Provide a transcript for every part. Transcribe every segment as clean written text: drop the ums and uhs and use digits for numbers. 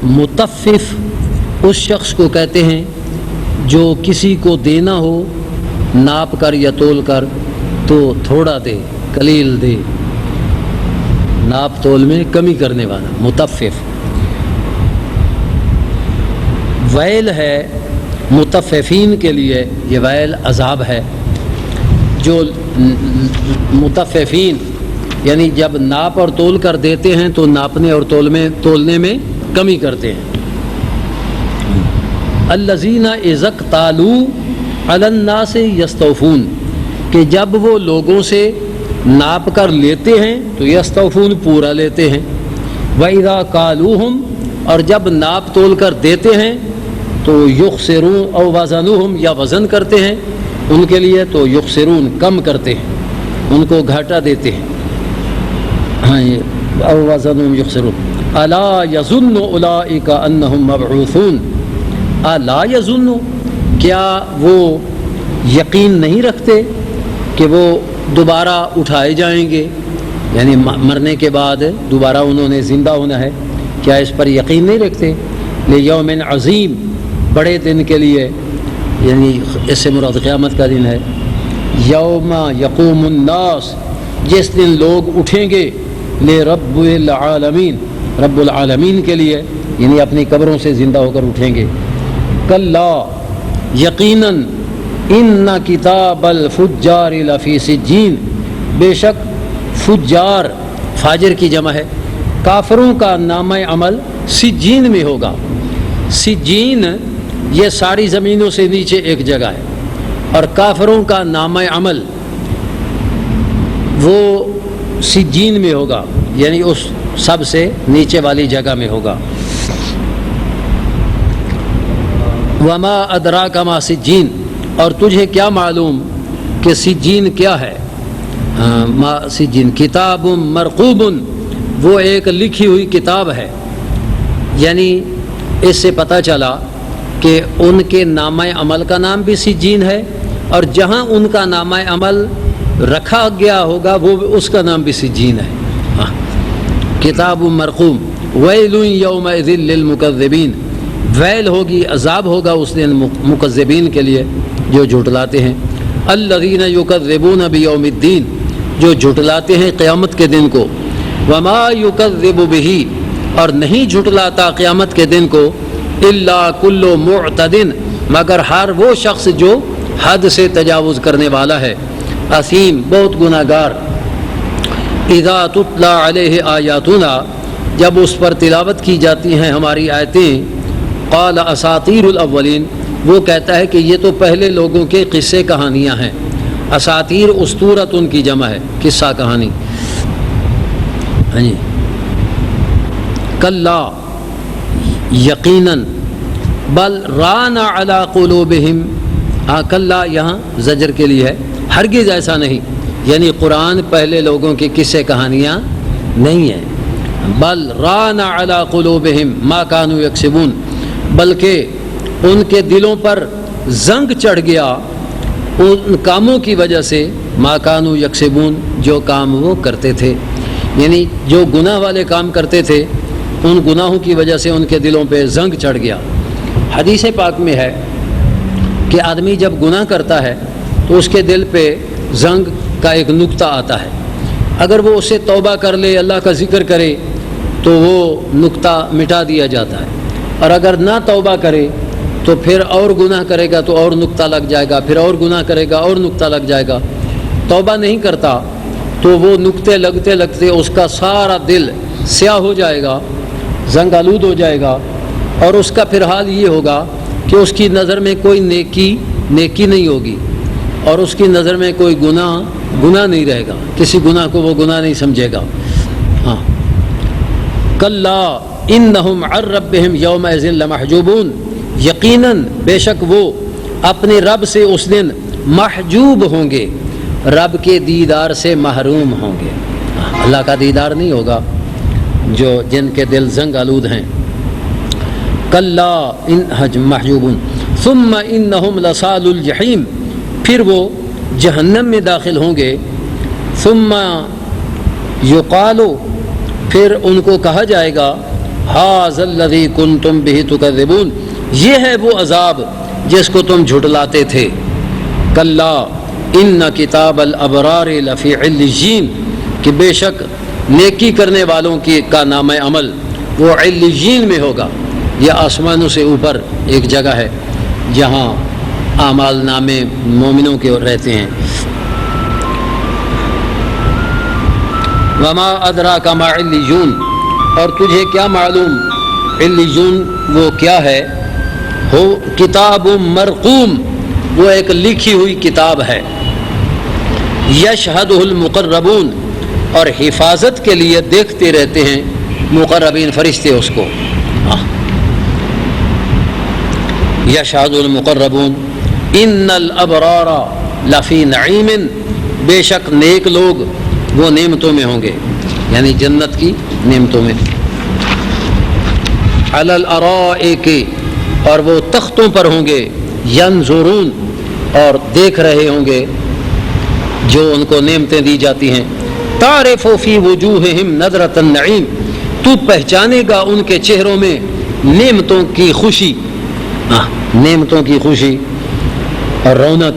مطفف اس شخص کو کہتے ہیں جو کسی کو دینا ہو ناپ کر یا تول کر تو تھوڑا دے، قلیل دے، ناپ تول میں کمی کرنے والا مطفف۔ ویل ہے مطففین کے لیے، یہ ویل عذاب ہے۔ جو مطففین یعنی جب ناپ اور تول کر دیتے ہیں تو ناپنے اور تولنے میں کمی کرتے ہیں۔ الذین اذا اکتالوا علی الناس یستوفون، کہ جب وہ لوگوں سے ناپ کر لیتے ہیں تو یستوفون پورا لیتے ہیں۔ وَإِذَا قَالُوهُمْ، اور جب ناپ تول کر دیتے ہیں تو یخسرون او وزنوہم، یا وزن کرتے ہیں ان کے لیے تو یخسرون کم کرتے ہیں، ان کو گھاٹا دیتے ہیں۔ او وزنوہم یخسرون۔ الا یظن اولئک انہم مبعوثون، الا یظن، کیا وہ یقین نہیں رکھتے کہ وہ دوبارہ اٹھائے جائیں گے، یعنی مرنے کے بعد دوبارہ انہوں نے زندہ ہونا ہے، کیا اس پر یقین نہیں رکھتے؟ لیوم عظیم، بڑے دن کے لیے، یعنی اس سے مراد قیامت کا دن ہے۔ یوم یقوم الناس، جس دن لوگ اٹھیں گے، لرب العالمین، رب العالمین کے لیے، یعنی اپنی قبروں سے زندہ ہو کر اٹھیں گے۔ کلا، یقیناً، ان کتاب الفجار لفی سجین، بے شک فجار فاجر کی جمع ہے، کافروں کا نامہ عمل سجین میں ہوگا۔ سجین یہ ساری زمینوں سے نیچے ایک جگہ ہے، اور کافروں کا نامہ عمل وہ سجین میں ہوگا، یعنی اس سب سے نیچے والی جگہ میں ہوگا۔ وما ادراک ما سجین، اور تجھے کیا معلوم کہ سجین کیا ہے؟ ما سجین کتاب مرقوب، وہ ایک لکھی ہوئی کتاب ہے، یعنی اس سے پتہ چلا کہ ان کے نامہ عمل کا نام بھی سجین ہے، اور جہاں ان کا نامہ عمل رکھا گیا ہوگا وہ اس کا نام بھی سجین ہے۔ کتاب مرقوم۔ ویل یومئذ للمکذبین، ویل ہوگی، عذاب ہوگا اس دن مکذبین کے لیے جو جھٹلاتے ہیں۔ الذین یکذبون بیوم الدین، جو جھٹلاتے ہیں قیامت کے دن کو۔ وما یکذب بہ، اور نہیں جھٹلاتا قیامت کے دن کو، الا کل معتد، مگر ہر وہ شخص جو حد سے تجاوز کرنے والا ہے، اثیم، بہت گناہ گار۔ اذا تتلی علیہ آیاتنا، جب اس پر تلاوت کی جاتی ہیں ہماری آیتیں، قال اساطیر الاولین، وہ کہتا ہے کہ یہ تو پہلے لوگوں کے قصے کہانیاں ہیں۔ اساطیر اسطورۃ ان کی جمع ہے، قصہ کہانی۔ کلا، یقیناً، بل ران علی قلوبہم، کلا یہاں زجر کے لیے ہے، ہرگز ایسا نہیں، یعنی قرآن پہلے لوگوں کی قصے کہانیاں نہیں ہیں۔ بل ران علی قلوبہم ما کانوا یکسبون، بلکہ ان کے دلوں پر زنگ چڑھ گیا ان کاموں کی وجہ سے، ما کانوا یکسبون، جو کام وہ کرتے تھے، یعنی جو گناہ والے کام کرتے تھے ان گناہوں کی وجہ سے ان کے دلوں پہ زنگ چڑھ گیا۔ حدیث پاک میں ہے کہ آدمی جب گناہ کرتا ہے تو اس کے دل پہ زنگ کا ایک نقطہ آتا ہے، اگر وہ اس سے توبہ کر لے، اللہ کا ذکر کرے تو وہ نقطہ مٹا دیا جاتا ہے، اور اگر نہ توبہ کرے تو پھر اور گناہ کرے گا تو اور نقطہ لگ جائے گا، پھر اور گناہ کرے گا اور نقطہ لگ جائے گا۔ توبہ نہیں کرتا تو وہ نقطے لگتے لگتے اس کا سارا دل سیاہ ہو جائے گا، زنگ آلود ہو جائے گا، اور اس کا پھر حال یہ ہوگا کہ اس کی نظر میں کوئی نیکی نہیں ہوگی، اور اس کی نظر میں کوئی گناہ نہیں رہے گا، کسی گناہ کو وہ گناہ نہیں سمجھے گا۔ ہاں، کلا انہم عن ربہم یومئذ لمحجوبون، یقیناً بے شک وہ اپنے رب سے اس دن محجوب ہوں گے، رب کے دیدار سے محروم ہوں گے۔ اللہ کا دیدار نہیں ہوگا جن کے دل زنگ آلود ہیں۔ کلا محجوبون ثم انہم لصال الجحیم، پھر وہ جہنم میں داخل ہوں گے۔ ثم یقال، پھر ان کو کہا جائے گا ھذا الذی کنتم بہ تکذبون، یہ ہے وہ عذاب جس کو تم جھٹلاتے تھے۔ کلا ان کتاب الابرار لفی علیین، کہ بے شک نیکی کرنے والوں کا نام عمل وہ علیین میں ہوگا۔ یہ آسمانوں سے اوپر ایک جگہ ہے جہاں اعمال نامے مومنوں کے رہتے ہیں۔ وما ادراک ما علیون، اور تجھے کیا معلوم علیون وہ کیا ہے؟ ہو کتاب مرقوم، وہ ایک لکھی ہوئی کتاب ہے۔ یشہدہ المقربون، اور حفاظت کے لیے دیکھتے رہتے ہیں مقربین فرشتے اس کو۔ یشہدہ المقربون ان الابرار لفی نعیم، بے شک نیک لوگ وہ نعمتوں میں ہوں گے، یعنی جنت کی نعمتوں میں۔ علی الارائک، اور وہ تختوں پر ہوں گے، ینظرون، اور دیکھ رہے ہوں گے جو ان کو نعمتیں دی جاتی ہیں۔ تعرف فی وجوہہم نظرۃ النعیم، تو پہچانے گا ان کے چہروں میں نعمتوں کی خوشی، نعمتوں کی خوشی اور رونق۔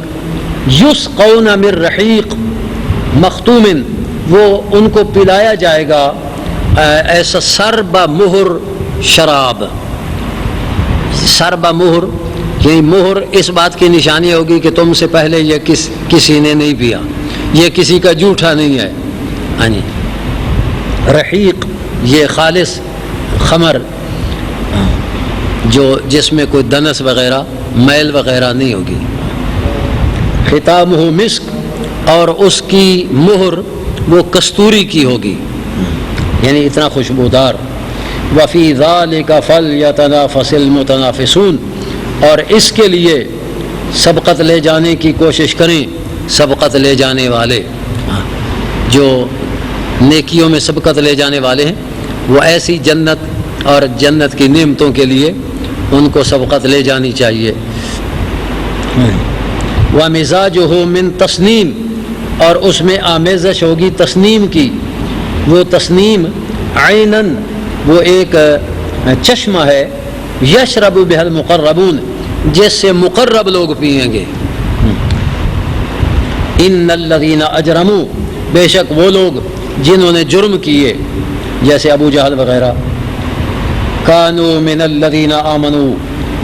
یسقون من رحیق مختوم، وہ ان کو پلایا جائے گا ایسا سرب مہر شراب۔ سرب مہر یعنی مہر اس بات کی نشانی ہوگی کہ تم سے پہلے یہ کسی نے نہیں پیا، یہ کسی کا جھوٹا نہیں ہے۔ رحیق یہ خالص خمر جس میں کوئی دنس وغیرہ میل وغیرہ نہیں ہوگی۔ ختامہ مسک، اور اس کی مہر وہ کستوری کی ہوگی، یعنی اتنا خوشبودار۔ وفی ذالک فلیتنافس المتنافسون، اور اس کے لیے سبقت لے جانے کی کوشش کریں سبقت لے جانے والے، جو نیکیوں میں سبقت لے جانے والے ہیں وہ ایسی جنت اور جنت کی نعمتوں کے لیے ان کو سبقت لے جانی چاہیے۔ وَمِزَاجُهُ مِن تسنیم، اور اس میں آمیزش ہوگی تسنیم کی۔ وہ تسنیم عینن، وہ ایک چشمہ ہے، یشرب بہ المقربون، جس سے مقرب لوگ پئیں گے۔ ان الذین اجرموا، بے شک وہ لوگ جنہوں نے جرم کیے جیسے ابو جہل وغیرہ، کانوا من الذین آمنوا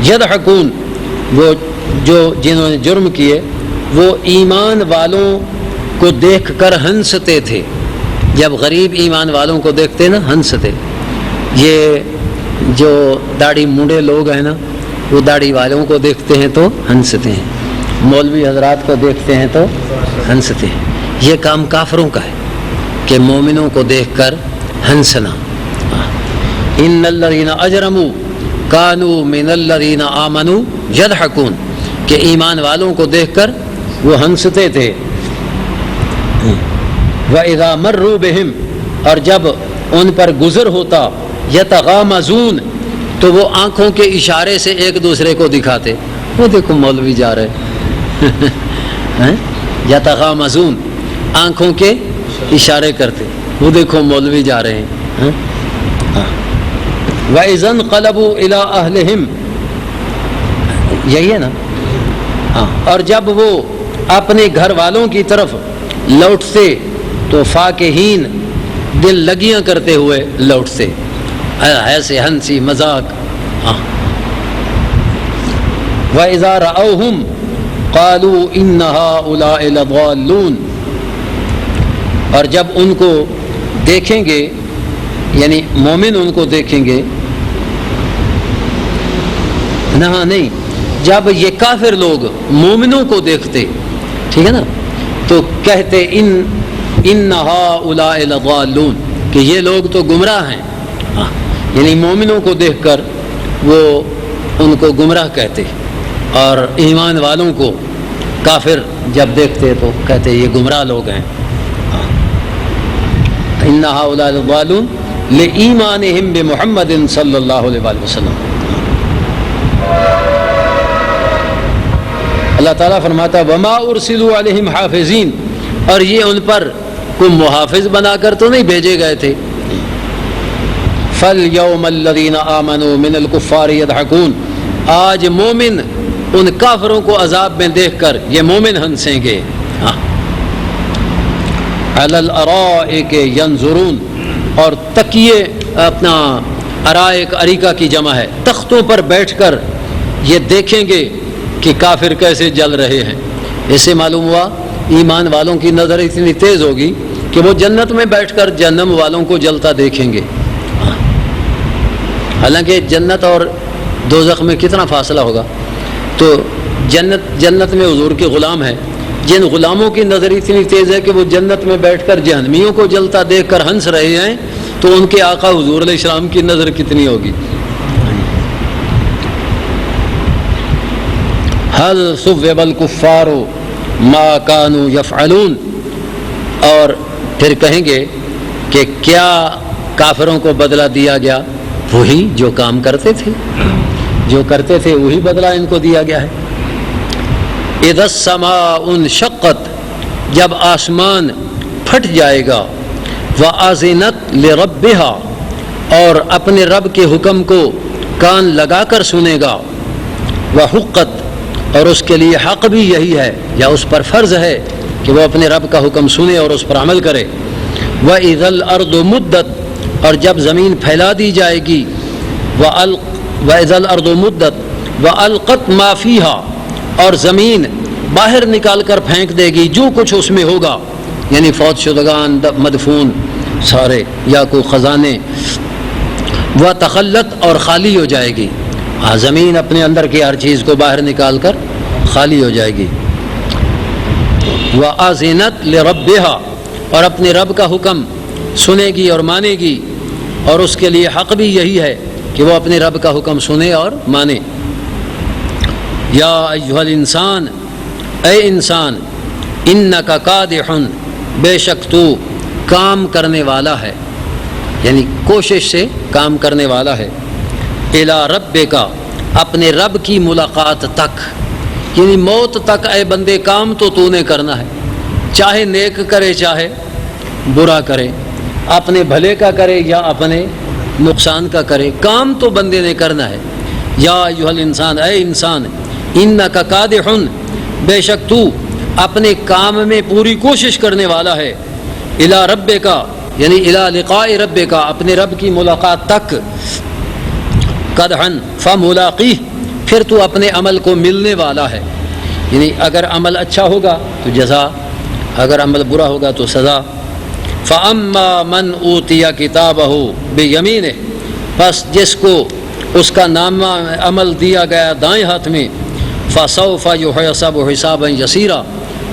یضحکون، وہ جنہوں نے جرم کیے وہ ایمان والوں کو دیکھ کر ہنستے تھے۔ جب غریب ایمان والوں کو دیکھتے نا ہنستے۔ یہ جو داڑھی مونڈے لوگ ہیں نا وہ داڑھی والوں کو دیکھتے ہیں تو ہنستے ہیں، مولوی حضرات کو دیکھتے ہیں تو ہنستے ہیں۔ یہ کام کافروں کا ہے کہ مومنوں کو دیکھ کر ہنسنا۔ ان الذین اجرموا کانوا من الذین آمنوا یضحکون، کہ ایمان والوں کو دیکھ کر وہ ہنستے تھے۔ وَإِذَا مَرُّوا بِهِمْ، اور جب ان پر گزر ہوتا، یتغامزون، تو وہ آنکھوں کے اشارے سے ایک دوسرے کو دکھاتے، وہ دیکھو مولوی جا رہے، یتغامزون، آنکھوں کے اشارے کرتے، وہ دیکھو مولوی جا رہے ہیں۔ وَإِذَا انْقَلَبُوا إِلَىٰ أَهْلِهِمْ، یہی ہے نا، اور جب وہ اپنے گھر والوں کی طرف لوٹتے تو فاکہین، دل لگیاں کرتے ہوئے لوٹتے، ایسے ہنسی مذاق۔ وَإِذَا رَأَوْهُمْ قَالُوا إِنَّ هَؤُلَاءِ لَضَالُّونَ، اور جب ان کو دیکھیں گے یعنی مومن ان کو دیکھیں گے، نہیں، جب یہ کافر لوگ مومنوں کو دیکھتے، ٹھیک ہے نا، تو کہتے ان ہؤلاء لضالون، کہ یہ لوگ تو گمراہ ہیں، یعنی مومنوں کو دیکھ کر وہ ان کو گمراہ کہتے، اور ایمان والوں کو کافر جب دیکھتے تو کہتے یہ گمراہ لوگ ہیں۔ ان ہؤلاء لضالون لإیمانہم بمحمد صلی اللہ علیہ وآلہ وسلم۔ اللہ تعالیٰ فرماتا ہے وما ارسلوا علیہم حافظین، اور یہ ان پر کوئی محافظ بنا کر تو نہیں بھیجے گئے تھے۔ فَالْيَوْمَ الَّذِينَ آمَنُوا مِنَ الْكُفَّارِ يَضْحَكُونَ، آج مومن ان کافروں کو عذاب میں دیکھ کر یہ مومن ہنسیں گے. عَلَى الْأَرَائِكِ يَنْظُرُونَ، اور تکیے اپنا ارائک اریکہ کی جمع ہے، تختوں پر بیٹھ کر یہ دیکھیں گے کہ کافر کیسے جل رہے ہیں. اس سے معلوم ہوا ایمان والوں کی نظر اتنی تیز ہوگی کہ وہ جنت میں بیٹھ کر جہنم والوں کو جلتا دیکھیں گے. حالانکہ جنت اور دوزخ میں کتنا فاصلہ ہوگا. تو جنت میں حضور کے غلام ہیں، جن غلاموں کی نظر اتنی تیز ہے کہ وہ جنت میں بیٹھ کر جہنمیوں کو جلتا دیکھ کر ہنس رہے ہیں، تو ان کے آقا حضور علیہ السلام کی نظر کتنی ہوگی. هل ثوب الکفار ما كانوا يفعلون، اور پھر کہیں گے کہ کیا کافروں کو بدلہ دیا گیا؟ وہی جو کام کرتے تھے، جو کرتے تھے وہی بدلہ ان کو دیا گیا ہے. اذا السماء انشقت، جب آسمان پھٹ جائے گا، وَأَذِنَتْ لِرَبِّهَا، اور اپنے رب کے حکم کو کان لگا کر سنے گا، وَحُقَّتْ، اور اس کے لیے حق بھی یہی ہے یا اس پر فرض ہے کہ وہ اپنے رب کا حکم سنے اور اس پر عمل کرے. وَإِذَا الْأَرْضُ مُدَّتْ، اور جب زمین پھیلا دی جائے گی، وَإِذَا الْأَرْضُ مُدَّتْ وَأَلْقَتْ مَا فِيهَا، اور زمین باہر نکال کر پھینک دے گی جو کچھ اس میں ہوگا، یعنی فوت شدگان، مدفون سارے یا کوئی خزانے. وَتَخَلَّتْ، اور خالی ہو جائے گی. زمین اپنے اندر کی ہر چیز کو باہر نکال کر خالی ہو جائے گی. وَأَذِنَتْ لِرَبِّهَا، اور اپنے رب کا حکم سنے گی اور مانے گی، اور اس کے لیے حق بھی یہی ہے کہ وہ اپنے رب کا حکم سنے اور مانے. یا ایھا الانسان، اے انسان، انک کادح، بے شک تو کام کرنے والا ہے، یعنی کوشش سے کام کرنے والا ہے. الی ربک، اپنے رب کی ملاقات تک، یعنی موت تک اے بندے کام تو نے کرنا ہے، چاہے نیک کرے چاہے برا کرے، اپنے بھلے کا کرے یا اپنے نقصان کا کرے، کام تو بندے نے کرنا ہے. یا ایھا الانسان، اے انسان، انک کادح، بے شک تو اپنے کام میں پوری کوشش کرنے والا ہے. الی ربک، یعنی الی لقاء ربک، اپنے رب کی ملاقات تک. قدحن فملاقیہ، پھر تو اپنے عمل کو ملنے والا ہے، یعنی اگر عمل اچھا ہوگا تو جزا، اگر عمل برا ہوگا تو سزا. فاما من اوتی کتابہ بیمینہ، پس جس کو اس کا نامہ عمل دیا گیا دائیں ہاتھ میں، فسوف یحاسب حسابا یسیرا،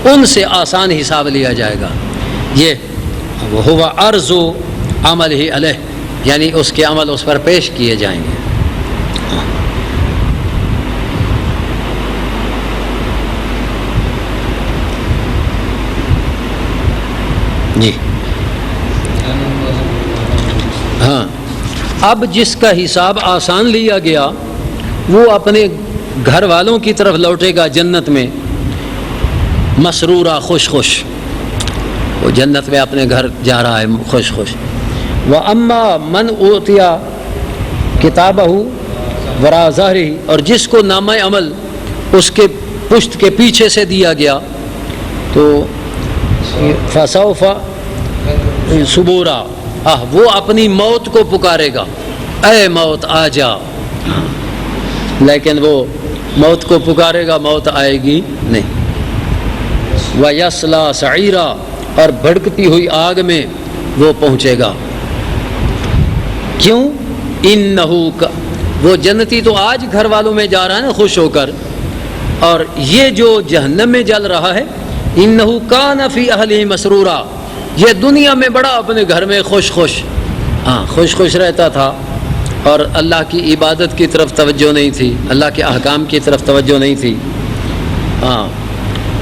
ان سے آسان حساب لیا جائے گا. یہ ہوا عرض عمل ہی علیہ، یعنی اس کے عمل اس پر پیش کیے جائیں گے. جی ہاں، اب جس کا حساب آسان لیا گیا وہ اپنے گھر والوں کی طرف لوٹے گا جنت میں، مسرورہ، خوش خوش، وہ جنت میں اپنے گھر جا رہا ہے خوش خوش. وَأَمَّا مَنْ أُوتِيَ كِتَابَهُ وَرَاءَ ظَهْرِهِ، اور جس کو نامہ عمل اس کے پشت کے پیچھے سے دیا گیا تو فسوف صبورا، وہ اپنی موت کو پکارے گا، اے موت آ جا، لیکن وہ موت کو پکارے گا، موت آئے گی نہیں. وَيَصْلَى سَعِيرًا، اور بھڑکتی ہوئی آگ میں وہ پہنچے گا. کیوں؟ انہو، وہ جنتی تو آج گھر والوں میں جا رہا ہے نا خوش ہو کر، اور یہ جو جہنم میں جل رہا ہے، انہو کان فی اہلہ مسرورا، یہ دنیا میں بڑا اپنے گھر میں خوش خوش رہتا تھا، اور اللہ کی عبادت کی طرف توجہ نہیں تھی، اللہ کے احکام کی طرف توجہ نہیں تھی.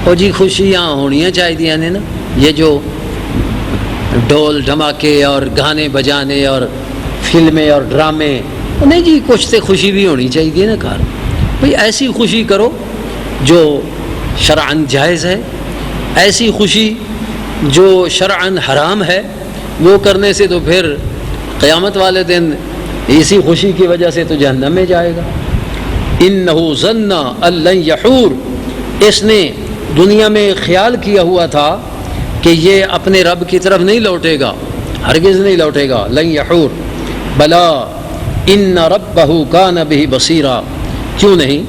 اور جی خوشیاں ہونیاں چاہیے نا، یہ جو ڈھول دھماکے اور گانے بجانے اور فلمیں اور ڈرامے، نہیں جی کچھ تو خوشی بھی ہونی چاہیے نا. کار بھئی ایسی خوشی کرو جو شرعاً جائز ہے، ایسی خوشی جو شرعاً حرام ہے، وہ کرنے سے تو پھر قیامت والے دن اسی خوشی کی وجہ سے تو جہنم میں جائے گا۔ انہ ظن ان لن یحور، اس نے دنیا میں خیال کیا ہوا تھا کہ یہ اپنے رب کی طرف نہیں لوٹے گا، ہرگز نہیں لوٹے گا۔ لن یحور بلا ان ربہ کان بہ بصیرا، کیوں نہیں،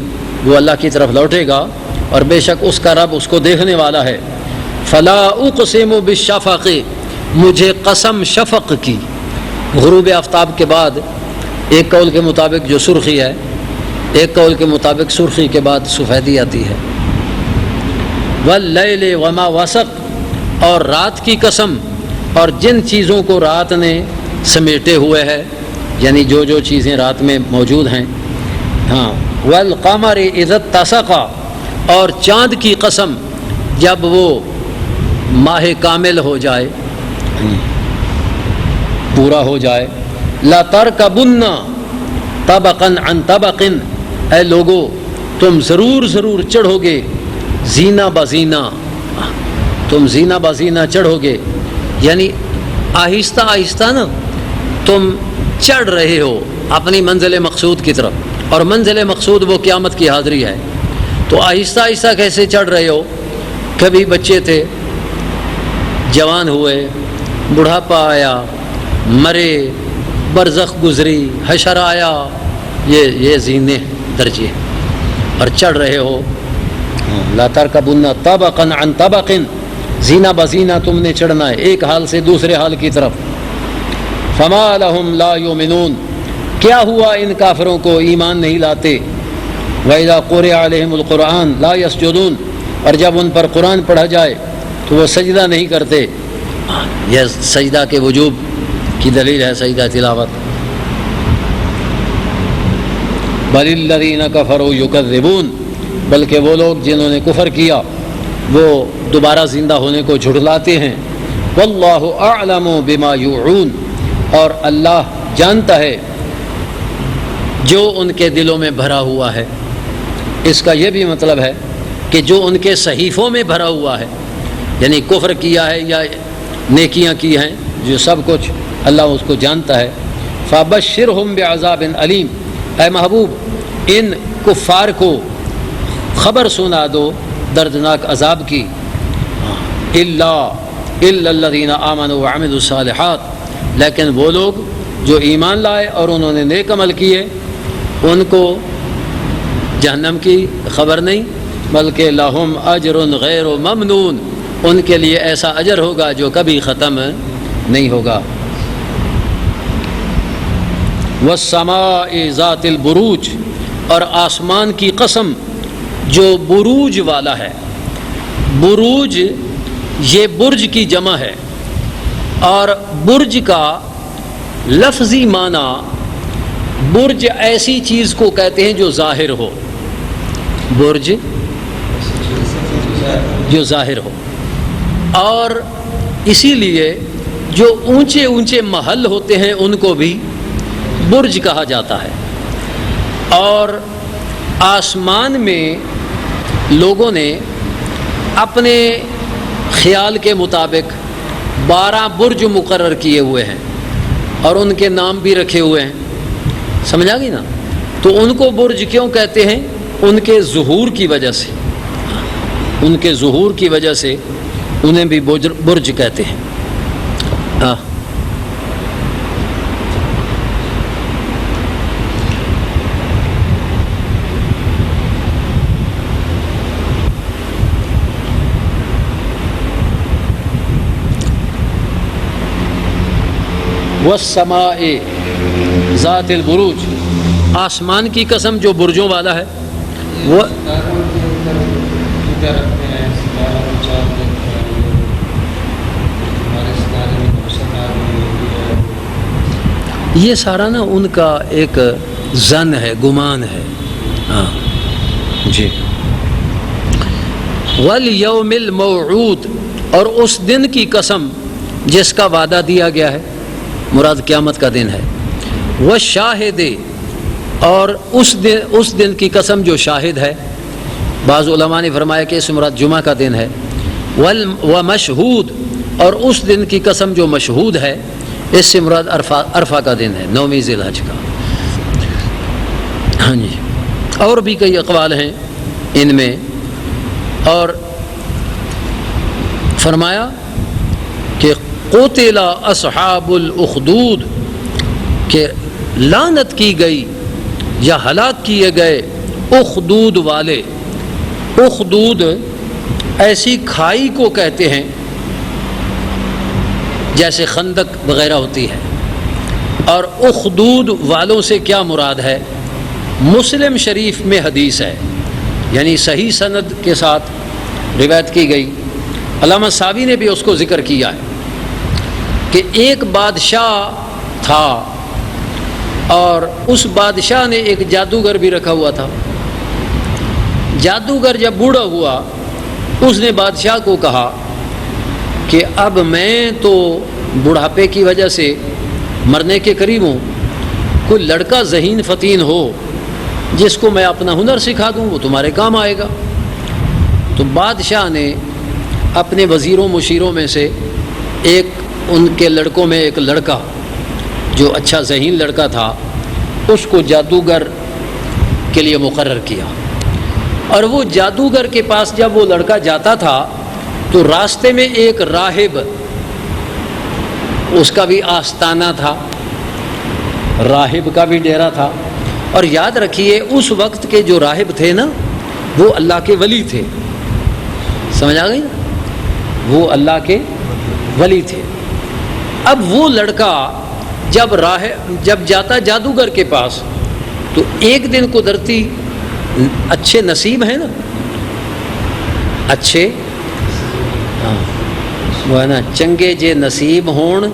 وہ اللہ کی طرف لوٹے گا اور بے شک اس کا رب اس کو دیکھنے والا ہے۔ فلا اقسم بالشفق، مجھے قسم شفق کی، غروب آفتاب کے بعد ایک قول کے مطابق جو سرخی ہے، ایک قول کے مطابق سرخی کے بعد سفیدی آتی ہے۔ واللیل وما وسق، اور رات کی قسم اور جن چیزوں کو رات نے سمیٹے ہوئے ہے، یعنی جو جو چیزیں رات میں موجود ہیں۔ ہاں، والقمر اذا اتسق، اور چاند کی قسم جب وہ ماہ کامل ہو جائے، پورا ہو جائے۔ لَتَرْكَبُنَّ طَبَقًا عَنْ طَبَقٍ، اے لوگو تم ضرور چڑھو گے زینہ بزینہ، تم زینہ بزینہ چڑھو گے، یعنی آہستہ آہستہ نا تم چڑھ رہے ہو اپنی منزل مقصود کی طرف، اور منزل مقصود وہ قیامت کی حاضری ہے۔ تو آہستہ آہستہ کیسے چڑھ رہے ہو؟ کبھی بچے تھے، جوان ہوئے، بڑھاپا آیا، مرے، برزخ گزری، حشر آیا، یہ زینے درجے، اور چڑھ رہے ہو۔ لا ترکبن طبقا عن طبق، زینہ بزینہ تم نے چڑھنا ہے ایک حال سے دوسرے حال کی طرف۔ فما لهم لا یؤمنون، کیا ہوا ان کافروں کو ایمان نہیں لاتے۔ وَإِذَا قُرِئَ عَلَيْهِمُ الْقُرْآنُ لَا يَسْجُدُونَ، اور جب ان پر قرآن پڑھا جائے تو وہ سجدہ نہیں کرتے۔ یہ سجدہ کے وجوب کی دلیل ہے سجدہ تلاوت۔ بَلِ الَّذِينَ كَفَرُوا يُكَذِّبُونَ، بلکہ وہ لوگ جنہوں نے کفر کیا وہ دوبارہ زندہ ہونے کو جھٹلاتے ہیں۔ وَاللَّهُ أَعْلَمُ بِمَا يُوعُونَ، اور اللہ جانتا ہے جو ان کے دلوں میں بھرا ہوا ہے۔ اس کا یہ بھی مطلب ہے کہ جو ان کے صحیفوں میں بھرا ہوا ہے، یعنی کفر کیا ہے یا نیکیاں کی ہیں، جو سب کچھ اللہ اس کو جانتا ہے۔ فَبَشِّرْهُمْ بِعَذَابٍ عَلِيمٍ، اے محبوب ان کفار کو خبر سنا دو دردناک عذاب کی۔ إِلَّا الَّذِينَ آمَنُوا وَعَمِلُوا الصَّالِحَاتِ، لیکن وہ لوگ جو ایمان لائے اور انہوں نے نیک عمل کیے، ان کو جہنم کی خبر نہیں، بلکہ لہم اجر غیر ممنون، ان کے لیے ایسا اجر ہوگا جو کبھی ختم نہیں ہوگا۔ والسماء ذات البروج، اور آسمان کی قسم جو بروج والا ہے۔ بروج یہ برج کی جمع ہے، اور برج کا لفظی معنی برج ایسی چیز کو کہتے ہیں جو ظاہر ہو، برج جو ظاہر ہو، اور اسی لیے جو اونچے اونچے محل ہوتے ہیں ان کو بھی برج کہا جاتا ہے۔ اور آسمان میں لوگوں نے اپنے خیال کے مطابق 12 برج مقرر کیے ہوئے ہیں، اور ان کے نام بھی رکھے ہوئے ہیں، سمجھا گی نا؟ تو ان کو برج کیوں کہتے ہیں؟ ان کے ظہور کی وجہ سے، ان کے ظہور کی وجہ سے انہیں بھی برج کہتے ہیں۔ والسماء ذات البروج، آسمان کی قسم جو برجوں والا ہے۔ وہ یہ سارا نا ان کا ایک ظن ہے، گمان ہے۔ ہاں جی۔ والیوم الموعود، اور اس دن کی قسم جس کا وعدہ دیا گیا ہے، مراد قیامت کا دن ہے۔ والشاہد، اور اس دن کی قسم جو شاہد ہے، بعض علماء نے فرمایا کہ اس مراد جمعہ کا دن ہے۔ ومشہود، اور اس دن کی قسم جو مشہود ہے، اس سے مراد عرفہ کا دن ہے، 9ویں ذی الحج کا۔ ہاں جی، اور بھی کئی اقوال ہیں ان میں، اور فرمایا کہ قتل اصحاب الاخدود، کہ لعنت کی گئی یا ہلاک کیے گئے اخدود والے۔ اخدود ایسی کھائی کو کہتے ہیں جیسے خندق وغیرہ ہوتی ہے۔ اور اخدود والوں سے کیا مراد ہے؟ مسلم شریف میں حدیث ہے، یعنی صحیح سند کے ساتھ روایت کی گئی، علامہ ساوی نے بھی اس کو ذکر کیا ہے کہ ایک بادشاہ تھا اور اس بادشاہ نے ایک جادوگر بھی رکھا ہوا تھا۔ جادوگر جب بوڑھا ہوا اس نے بادشاہ کو کہا کہ اب میں تو بڑھاپے کی وجہ سے مرنے کے قریب ہوں، کوئی لڑکا ذہین فتین ہو جس کو میں اپنا ہنر سکھا دوں، وہ تمہارے کام آئے گا۔ تو بادشاہ نے اپنے وزیروں مشیروں میں سے ایک، ان کے لڑکوں میں ایک لڑکا جو اچھا ذہین لڑکا تھا، اس کو جادوگر کے لیے مقرر کیا۔ اور وہ جادوگر کے پاس جب وہ لڑکا جاتا تھا تو راستے میں ایک راہب، اس کا بھی آستانہ تھا، راہب کا بھی ڈیرا تھا۔ اور یاد رکھیے اس وقت کے جو راہب تھے نا، وہ اللہ کے ولی تھے، سمجھ آ گئی نا، وہ اللہ کے ولی تھے۔ اب وہ لڑکا جب جاتا جادوگر کے پاس تو ایک دن قدرتی اچھے نصیب ہیں نا، اچھے وہ ہے نا، چنگے جے نصیب ہون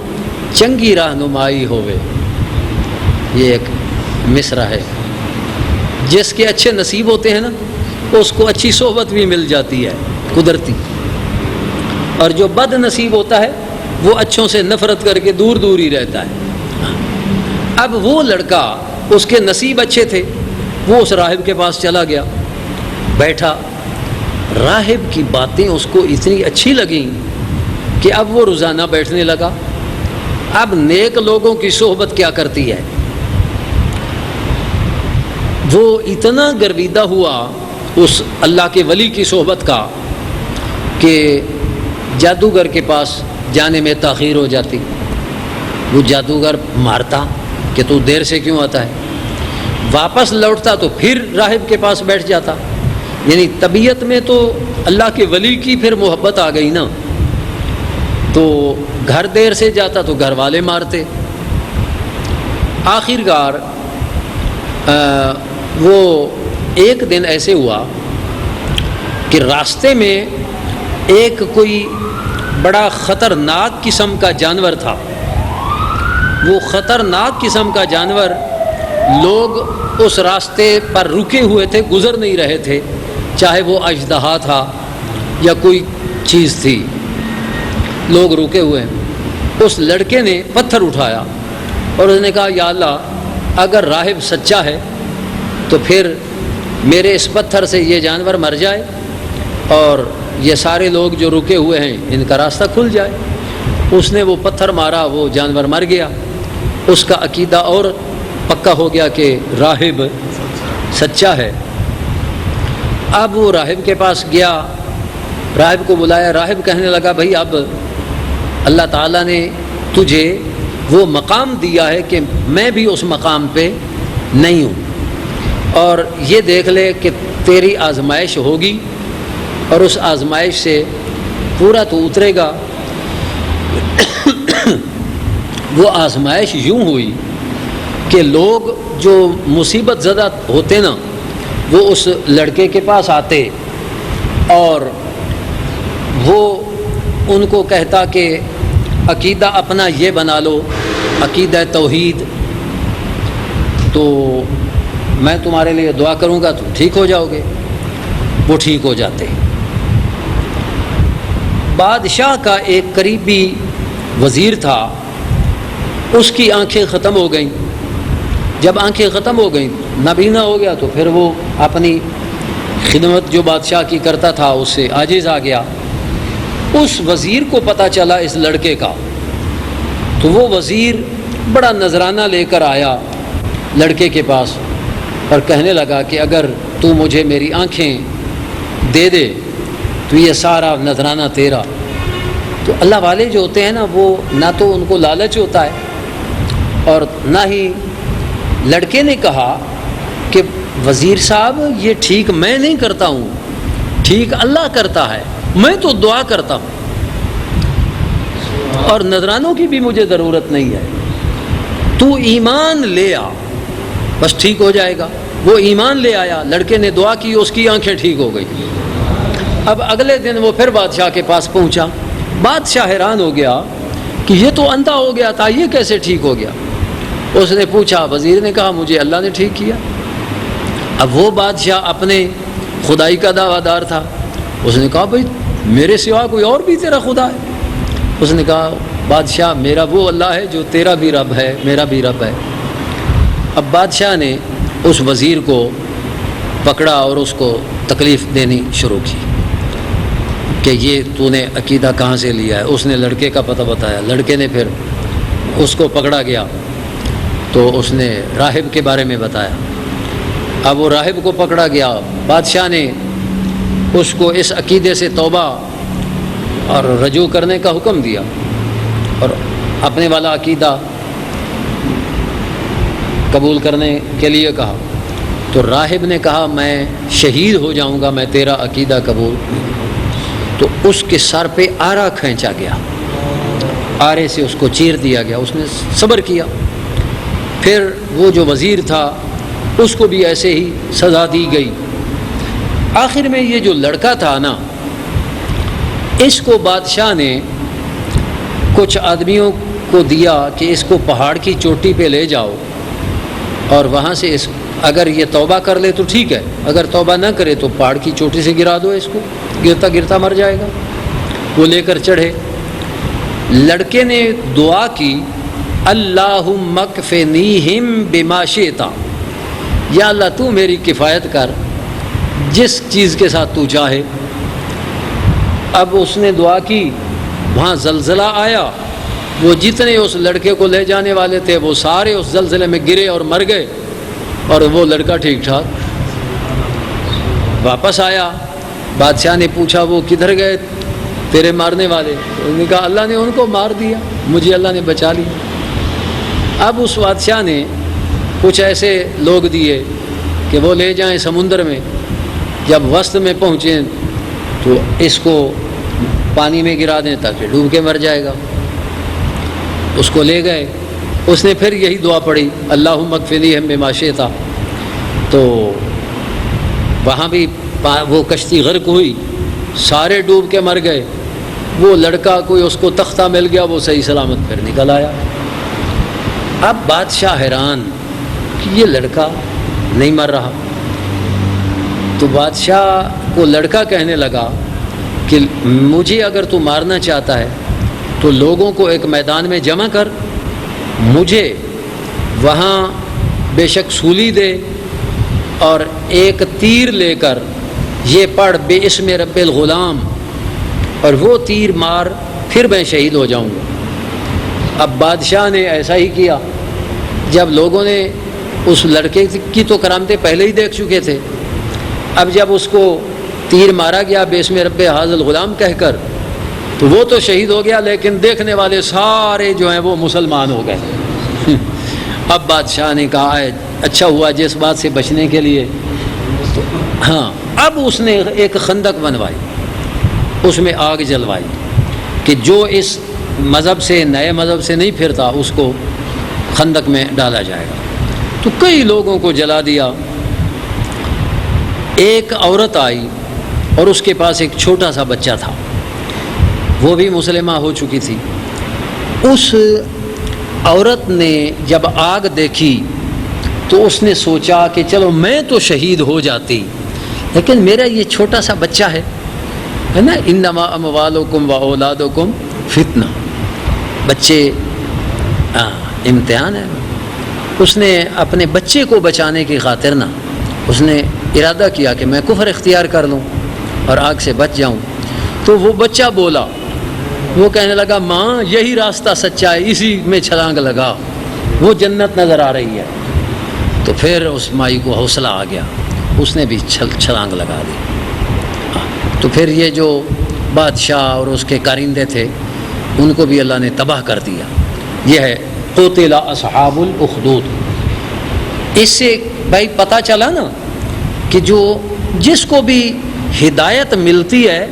چنگی رہنمائی ہوئے، یہ ایک مصرع ہے۔ جس کے اچھے نصیب ہوتے ہیں نا اس کو اچھی صحبت بھی مل جاتی ہے قدرتی، اور جو بد نصیب ہوتا ہے وہ اچھوں سے نفرت کر کے دور دور ہی رہتا ہے۔ اب وہ لڑکا، اس کے نصیب اچھے تھے، وہ اس راہب کے پاس چلا گیا، بیٹھا، راہب کی باتیں اس کو اتنی اچھی لگیں کہ اب وہ روزانہ بیٹھنے لگا۔ اب نیک لوگوں کی صحبت کیا کرتی ہے، وہ اتنا گرویدہ ہوا اس اللہ کے ولی کی صحبت کا کہ جادوگر کے پاس جانے میں تاخیر ہو جاتی۔ وہ جادوگر مارتا کہ تو دیر سے کیوں آتا ہے، واپس لوٹتا تو پھر راہب کے پاس بیٹھ جاتا۔ یعنی طبیعت میں تو اللہ کے ولی کی پھر محبت آ گئی نا، تو گھر دیر سے جاتا تو گھر والے مارتے۔ آخر کار وہ ایک دن ایسے ہوا کہ راستے میں ایک کوئی بڑا خطرناک قسم کا جانور تھا۔ وہ خطرناک قسم کا جانور، لوگ اس راستے پر رکے ہوئے تھے، گزر نہیں رہے تھے، چاہے وہ اژدہا تھا یا کوئی چیز تھی، لوگ رکے ہوئے ہیں۔ اس لڑکے نے پتھر اٹھایا اور اس نے کہا یا اللہ، اگر راہب سچا ہے تو پھر میرے اس پتھر سے یہ جانور مر جائے اور یہ سارے لوگ جو رکے ہوئے ہیں ان کا راستہ کھل جائے۔ اس نے وہ پتھر مارا، وہ جانور مر گیا۔ اس کا عقیدہ اور پکا ہو گیا کہ راہب سچا ہے۔ اب وہ راہب کے پاس گیا، راہب کو بلایا، راہب کہنے لگا بھائی اب اللہ تعالیٰ نے تجھے وہ مقام دیا ہے کہ میں بھی اس مقام پہ نہیں ہوں، اور یہ دیکھ لے کہ تیری آزمائش ہوگی اور اس آزمائش سے پورا تو اترے گا۔ وہ آزمائش یوں ہوئی کہ لوگ جو مصیبت زدہ ہوتے نا، وہ اس لڑکے کے پاس آتے اور وہ ان کو کہتا کہ عقیدہ اپنا یہ بنا لو، عقیدہ توحید، تو میں تمہارے لیے دعا کروں گا تو ٹھیک ہو جاؤ گے۔ وہ ٹھیک ہو جاتے۔ بادشاہ کا ایک قریبی وزیر تھا، اس کی آنکھیں ختم ہو گئیں۔ جب آنکھیں ختم ہو گئیں، نابینا ہو گیا، تو پھر وہ اپنی خدمت جو بادشاہ کی کرتا تھا اس سے عاجز آ گیا۔ اس وزیر کو پتہ چلا اس لڑکے کا، تو وہ وزیر بڑا نذرانہ لے کر آیا لڑکے کے پاس اور کہنے لگا کہ اگر تو مجھے میری آنکھیں دے دے تو یہ سارا نذرانہ تیرا۔ تو اللہ والے جو ہوتے ہیں نا، وہ نہ تو ان کو لالچ ہوتا ہے اور نہ ہی لڑکے نے کہا کہ وزیر صاحب یہ ٹھیک میں نہیں کرتا ہوں، ٹھیک اللہ کرتا ہے، میں تو دعا کرتا ہوں اور نذرانوں کی بھی مجھے ضرورت نہیں ہے، تو ایمان لے آ بس ٹھیک ہو جائے گا۔ وہ ایمان لے آیا، لڑکے نے دعا کی، اس کی آنکھیں ٹھیک ہو گئی۔ اب اگلے دن وہ پھر بادشاہ کے پاس پہنچا، بادشاہ حیران ہو گیا کہ یہ تو اندھا ہو گیا تھا، یہ کیسے ٹھیک ہو گیا؟ اس نے پوچھا، وزیر نے کہا مجھے اللہ نے ٹھیک کیا۔ اب وہ بادشاہ اپنے خدائی کا دعویٰ دار تھا، اس نے کہا بھائی میرے سوا کوئی اور بھی تیرا خدا ہے؟ اس نے کہا بادشاہ میرا وہ اللہ ہے جو تیرا بھی رب ہے، میرا بھی رب ہے۔ اب بادشاہ نے اس وزیر کو پکڑا اور اس کو تکلیف دینی شروع کی کہ یہ تو نے عقیدہ کہاں سے لیا ہے۔ اس نے لڑکے کا پتہ بتایا، لڑکے نے پھر اس کو پکڑا گیا تو اس نے راہب کے بارے میں بتایا۔ اب وہ راہب کو پکڑا گیا، بادشاہ نے اس کو اس عقیدے سے توبہ اور رجوع کرنے کا حکم دیا اور اپنے والا عقیدہ قبول کرنے کے لیے کہا۔ تو راہب نے کہا میں شہید ہو جاؤں گا، میں تیرا عقیدہ قبول۔ تو اس کے سر پہ آرا کھینچا گیا، آرے سے اس کو چیر دیا گیا، اس نے صبر کیا۔ پھر وہ جو وزیر تھا اس کو بھی ایسے ہی سزا دی گئی۔ آخر میں یہ جو لڑکا تھا نا، اس کو بادشاہ نے کچھ آدمیوں کو دیا کہ اس کو پہاڑ کی چوٹی پہ لے جاؤ اور وہاں سے اگر یہ توبہ کر لے تو ٹھیک ہے، اگر توبہ نہ کرے تو پہاڑ کی چوٹی سے گرا دو، اس کو گرتا گرتا مر جائے گا۔ وہ لے کر چڑھے، لڑکے نے دعا کی اللہم اکفنیہم بما شئت، یا اللہ تو میری کفایت کر جس چیز کے ساتھ تو چاہے۔ اب اس نے دعا کی، وہاں زلزلہ آیا، وہ جتنے اس لڑکے کو لے جانے والے تھے وہ سارے اس زلزلے میں گرے اور مر گئے، اور وہ لڑکا ٹھیک ٹھاک واپس آیا۔ بادشاہ نے پوچھا وہ کدھر گئے تیرے مارنے والے؟ انہوں نے کہا اللہ نے ان کو مار دیا، مجھے اللہ نے بچا لیا۔ اب اس بادشاہ نے کچھ ایسے لوگ دیے کہ وہ لے جائیں سمندر میں، جب وسط میں پہنچیں تو اس کو پانی میں گرا دیں تاکہ ڈوب کے مر جائے گا۔ اس کو لے گئے، اس نے پھر یہی دعا پڑھی اللہم اکفنیہم بما شئت، تو وہاں بھی وہ کشتی غرق ہوئی، سارے ڈوب کے مر گئے۔ وہ لڑکا کوئی اس کو تختہ مل گیا، وہ صحیح سلامت پھر نکل آیا۔ اب بادشاہ حیران کہ یہ لڑکا نہیں مر رہا، تو بادشاہ کو لڑکا کہنے لگا کہ مجھے اگر تو مارنا چاہتا ہے تو لوگوں کو ایک میدان میں جمع کر، مجھے وہاں بے شک سولی دے اور ایک تیر لے کر یہ پڑھ بے اسم رب الغلام، اور وہ تیر مار، پھر میں شہید ہو جاؤں گا۔ اب بادشاہ نے ایسا ہی کیا۔ جب لوگوں نے اس لڑکے کی تو کرامتیں پہلے ہی دیکھ چکے تھے، اب جب اس کو تیر مارا گیا بے اسم رب حاضر الغلام کہہ کر، تو وہ تو شہید ہو گیا، لیکن دیکھنے والے سارے جو ہیں وہ مسلمان ہو گئے۔ اب بادشاہ نے کہا اچھا ہوا جس بات سے بچنے کے لیے، تو ہاں اب اس نے ایک خندق بنوائی، اس میں آگ جلوائی کہ جو اس مذہب سے، نئے مذہب سے نہیں پھرتا اس کو خندق میں ڈالا جائے گا۔ تو کئی لوگوں کو جلا دیا۔ ایک عورت آئی اور اس کے پاس ایک چھوٹا سا بچہ تھا، وہ بھی مسلمہ ہو چکی تھی۔ اس عورت نے جب آگ دیکھی تو اس نے سوچا کہ چلو میں تو شہید ہو جاتی، لیکن میرا یہ چھوٹا سا بچہ ہے نا، انما اموالکم و اولادکم فتنہ، بچے امتحان ہے۔ اس نے اپنے بچے کو بچانے کی خاطر نا، اس نے ارادہ کیا کہ میں کفر اختیار کر لوں اور آگ سے بچ جاؤں۔ تو وہ بچہ بولا، وہ کہنے لگا ماں یہی راستہ سچا ہے، اسی میں چھلانگ لگا، وہ جنت نظر آ رہی ہے۔ تو پھر اس مائی کو حوصلہ آ گیا، اس نے بھی چھلانگ لگا دی۔ تو پھر یہ جو بادشاہ اور اس کے کارندے تھے ان کو بھی اللہ نے تباہ کر دیا۔ یہ ہے قتل اصحاب الاخدود۔ اس سے بھائی پتہ چلا نا کہ جس کو بھی ہدایت ملتی ہے،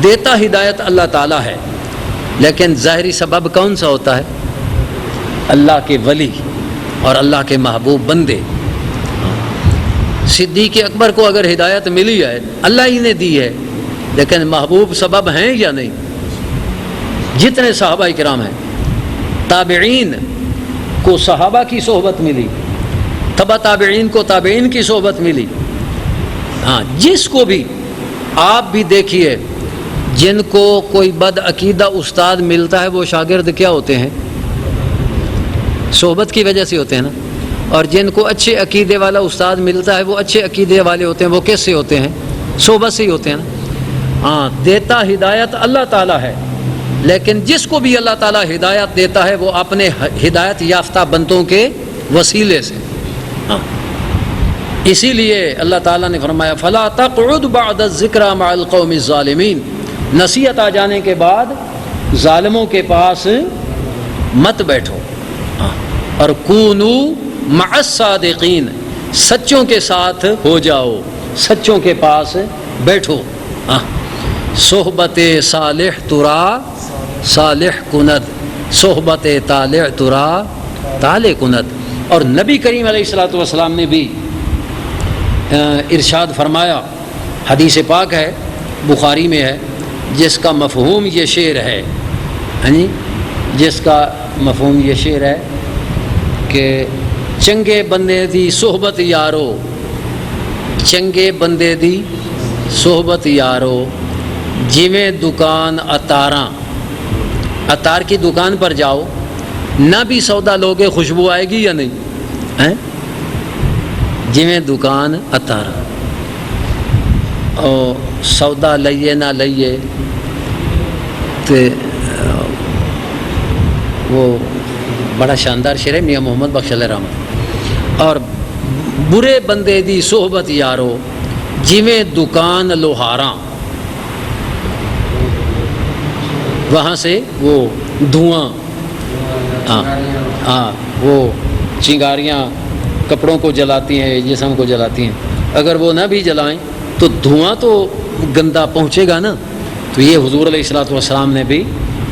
دیتا ہدایت اللہ تعالیٰ ہے، لیکن ظاہری سبب کون سا ہوتا ہے؟ اللہ کے ولی اور اللہ کے محبوب بندے۔ صدیق اکبر کو اگر ہدایت ملی ہے اللہ ہی نے دی ہے، لیکن محبوب سبب ہیں یا نہیں؟ جتنے صحابہ کرام ہیں، تابعین کو صحابہ کی صحبت ملی، تبع تابعین کو تابعین کی صحبت ملی۔ ہاں، جس کو بھی آپ بھی دیکھیے، جن کو کوئی بد عقیدہ استاد ملتا ہے وہ شاگرد کیا ہوتے ہیں؟ صحبت کی وجہ سے ہوتے ہیں نا۔ اور جن کو اچھے عقیدے والا استاد ملتا ہے وہ اچھے عقیدے والے ہوتے ہیں، وہ کیس سے ہوتے ہیں؟ صحبت سے ہی ہوتے ہیں نا۔ ہاں، دیتا ہدایت اللہ تعالیٰ ہے، لیکن جس کو بھی اللہ تعالیٰ ہدایت دیتا ہے وہ اپنے ہدایت یافتہ بندوں کے وسیلے سے۔ ہاں، اسی لیے اللہ تعالیٰ نے فرمایا فَلَا تَقْعُدْ بَعْدَ الذِّكْرَى مَعَ الْقَوْمِ الظَّالِمِينَ، نصیحت آ جانے کے بعد ظالموں کے پاس مت بیٹھو، اور کونوا مع الصادقین، سچوں کے ساتھ ہو جاؤ، سچوں کے پاس بیٹھو۔ صحبت صالح ترا صالح کند، صحبت طالع ترا طالع کند۔ اور نبی کریم علیہ الصلوۃ والسلام نے بھی ارشاد فرمایا، حدیث پاک ہے، بخاری میں ہے، جس کا مفہوم یہ شعر ہے، جس کا مفہوم یہ شعر ہے کہ چنگے بندے دی صحبت یارو، چنگے بندے دی صحبت یارو، جویں دکان اتاراں، اتار کی دکان پر جاؤ، نہ بھی سودا لوگے خوشبو آئے گی یا نہیں؟ جویں دکان اتاراں، اور سودا لئیے نہ لئیے تو وہ بڑا شاندار شعر ہے میاں محمد بخش علیہ رحمت۔ اور برے بندے دی صحبت یارو، جویں دکان لوہاراں، وہاں سے وہ دھواں، وہ چنگاریاں کپڑوں کو جلاتی ہیں، جسم کو جلاتی ہیں، اگر وہ نہ بھی جلائیں تو دھواں تو گندا پہنچے گا نا۔ تو یہ حضور علیہ الصلوۃ والسلام نے بھی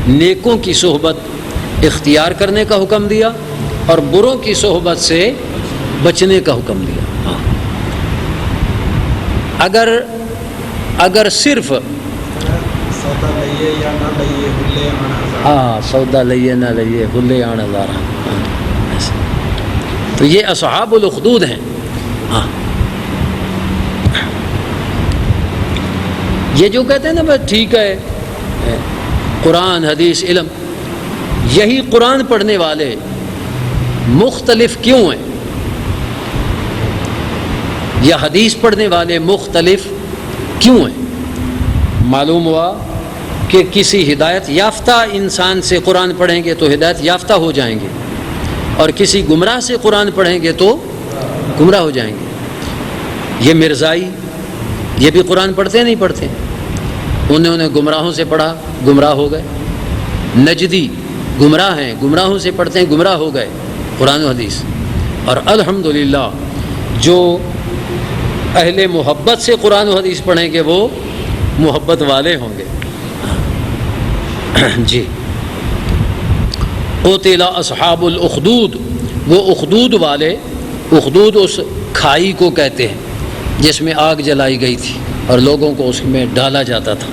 نیکوں کی صحبت اختیار کرنے کا حکم دیا اور بروں کی صحبت سے بچنے کا حکم دیا۔ اگر صرف سودا لئیے نہ لئیے ہلے آن ہزارہ، تو یہ اصحاب الاخدود ہیں۔ یہ جو کہتے ہیں نا بس ٹھیک ہے قرآن حدیث علم، یہی قرآن پڑھنے والے مختلف کیوں ہیں، یا حدیث پڑھنے والے مختلف کیوں ہیں؟ معلوم ہوا کہ کسی ہدایت یافتہ انسان سے قرآن پڑھیں گے تو ہدایت یافتہ ہو جائیں گے، اور کسی گمراہ سے قرآن پڑھیں گے تو گمراہ ہو جائیں گے۔ یہ مرزائی یہ بھی قرآن پڑھتے نہیں پڑھتے، انہوں نے گمراہوں سے پڑھا، گمراہ ہو گئے۔ نجدی گمراہ ہیں، گمراہوں سے پڑھتے ہیں، گمراہ ہو گئے قرآن و حدیث۔ اور الحمدللہ جو اہل محبت سے قرآن و حدیث پڑھیں گے وہ محبت والے ہوں گے۔ جی، قتل اصحاب الاخدود، وہ اخدود والے، اخدود اس کھائی کو کہتے ہیں جس میں آگ جلائی گئی تھی اور لوگوں کو اس میں ڈالا جاتا تھا۔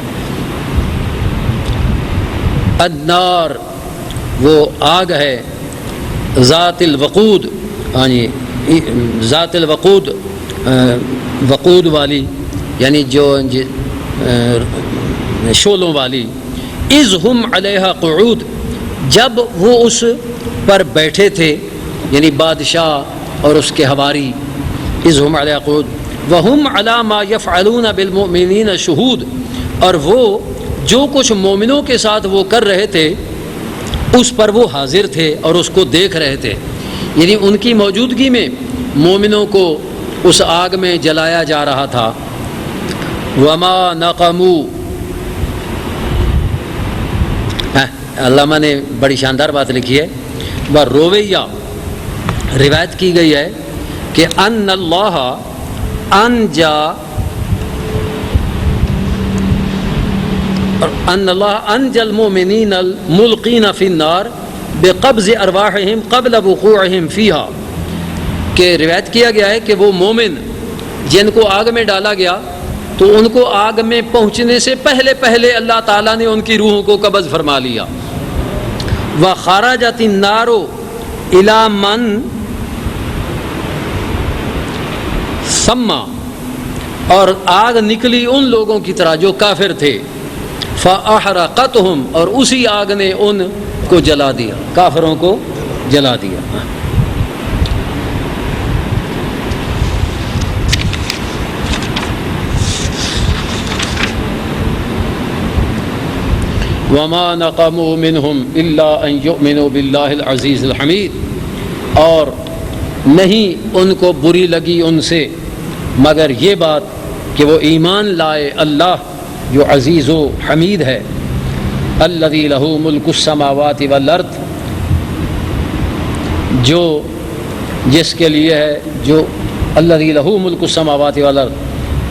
النار، وہ آگ ہے، ذات الوقود، یعنی ذات الوقود، وقود والی، یعنی جو شعلوں والی۔ اذ ہم علیہا قعود، جب وہ اس پر بیٹھے تھے، یعنی بادشاہ اور اس کے حواری۔ اذ ہم علیہا قعود وہم علی ما یفعلون بالمؤمنین شہود، اور وہ جو کچھ مومنوں کے ساتھ وہ کر رہے تھے اس پر وہ حاضر تھے اور اس کو دیکھ رہے تھے۔ یعنی ان کی موجودگی میں مومنوں کو اس آگ میں جلایا جا رہا تھا. وما نقموا، علامہ نے بڑی شاندار بات لکھی ہے. وہ رویہ روایت کی گئی ہے کہ ان اللہ انجى المؤمنین الملقین فی النار بقبض ارواحہم قبل وقوعہم فیہا، کہ روایت کیا گیا ہے کہ وہ مومن جن کو آگ میں ڈالا گیا تو ان کو آگ میں پہنچنے سے پہلے پہلے اللہ تعالیٰ نے ان کی روحوں کو قبض فرما لیا. وَخَرَجَتِ النَّارُ إِلَى مَنْ سَمَّا، اور آگ نکلی ان لوگوں کی طرح جو کافر تھے. فَأَحْرَقَتْهُمْ، اور اسی آگ نے ان کو جلا دیا، کافروں کو جلا دیا. وَمَا نَقَمُوا مِنْهُمْ إِلَّا أَن يُؤْمِنُوا بِاللَّهِ الْعَزِيزِ الْحَمِيدِ، اور نہیں ان کو بری لگی ان سے مگر یہ بات کہ وہ ایمان لائے اللہ جو عزیز و حمید ہے. الذی لہ ملک السماوات والارض، جو جس کے لیے ہے، جو الذی لہ ملک السماوات والارض،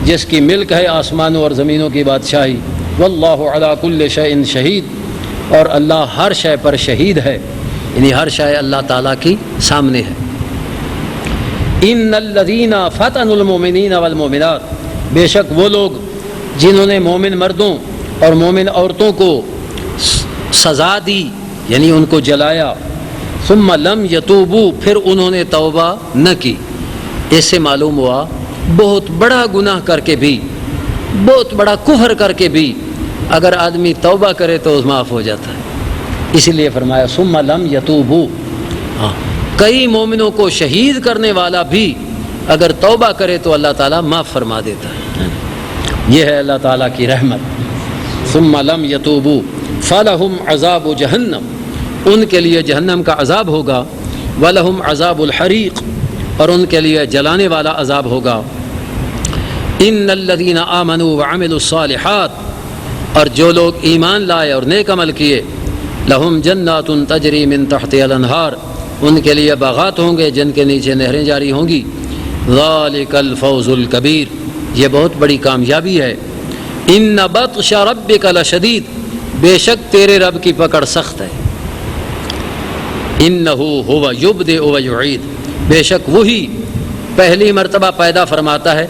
جس کی ملک ہے آسمانوں اور زمینوں کی بادشاہی. واللہ علی کل شیء شہید، اور اللہ ہر شے پر شہید ہے، یعنی ہر شے اللہ تعالیٰ کی سامنے ہے. ان الذین فتنوا المؤمنین والمؤمنات، بے شک وہ لوگ جنہوں نے مومن مردوں اور مومن عورتوں کو سزا دی، یعنی ان کو جلایا. ثم لم یتوبوا، پھر انہوں نے توبہ نہ کی. اس سے معلوم ہوا بہت بڑا گناہ کر کے بھی، بہت بڑا کفر کر کے بھی اگر آدمی توبہ کرے تو معاف ہو جاتا ہے. اسی لیے فرمایا ثم لم یتوبوا. کئی مومنوں کو شہید کرنے والا بھی اگر توبہ کرے تو اللہ تعالیٰ معاف فرما دیتا ہے. یہ ہے اللہ تعالیٰ کی رحمت. ثم لم یتوبوا فلہم عذاب جہنم، ان کے لیے جہنم کا عذاب ہوگا. ولہم عذاب الحریق، اور ان کے لیے جلانے والا عذاب ہوگا. ان الذین آمنوا وعملوا الصالحات، اور جو لوگ ایمان لائے اور نیک عمل کیے، لہم جنات تجری من تحتها الانہار، ان کے لیے باغات ہوں گے جن کے نیچے نہریں جاری ہوں گی. ذالک الفوز الکبیر، یہ بہت بڑی کامیابی ہے. ان بطش ربک لشدید، بے شک تیرے رب کی پکڑ سخت ہے. انہ هو یبدئ ویعید، بے شک وہی پہلی مرتبہ پیدا فرماتا ہے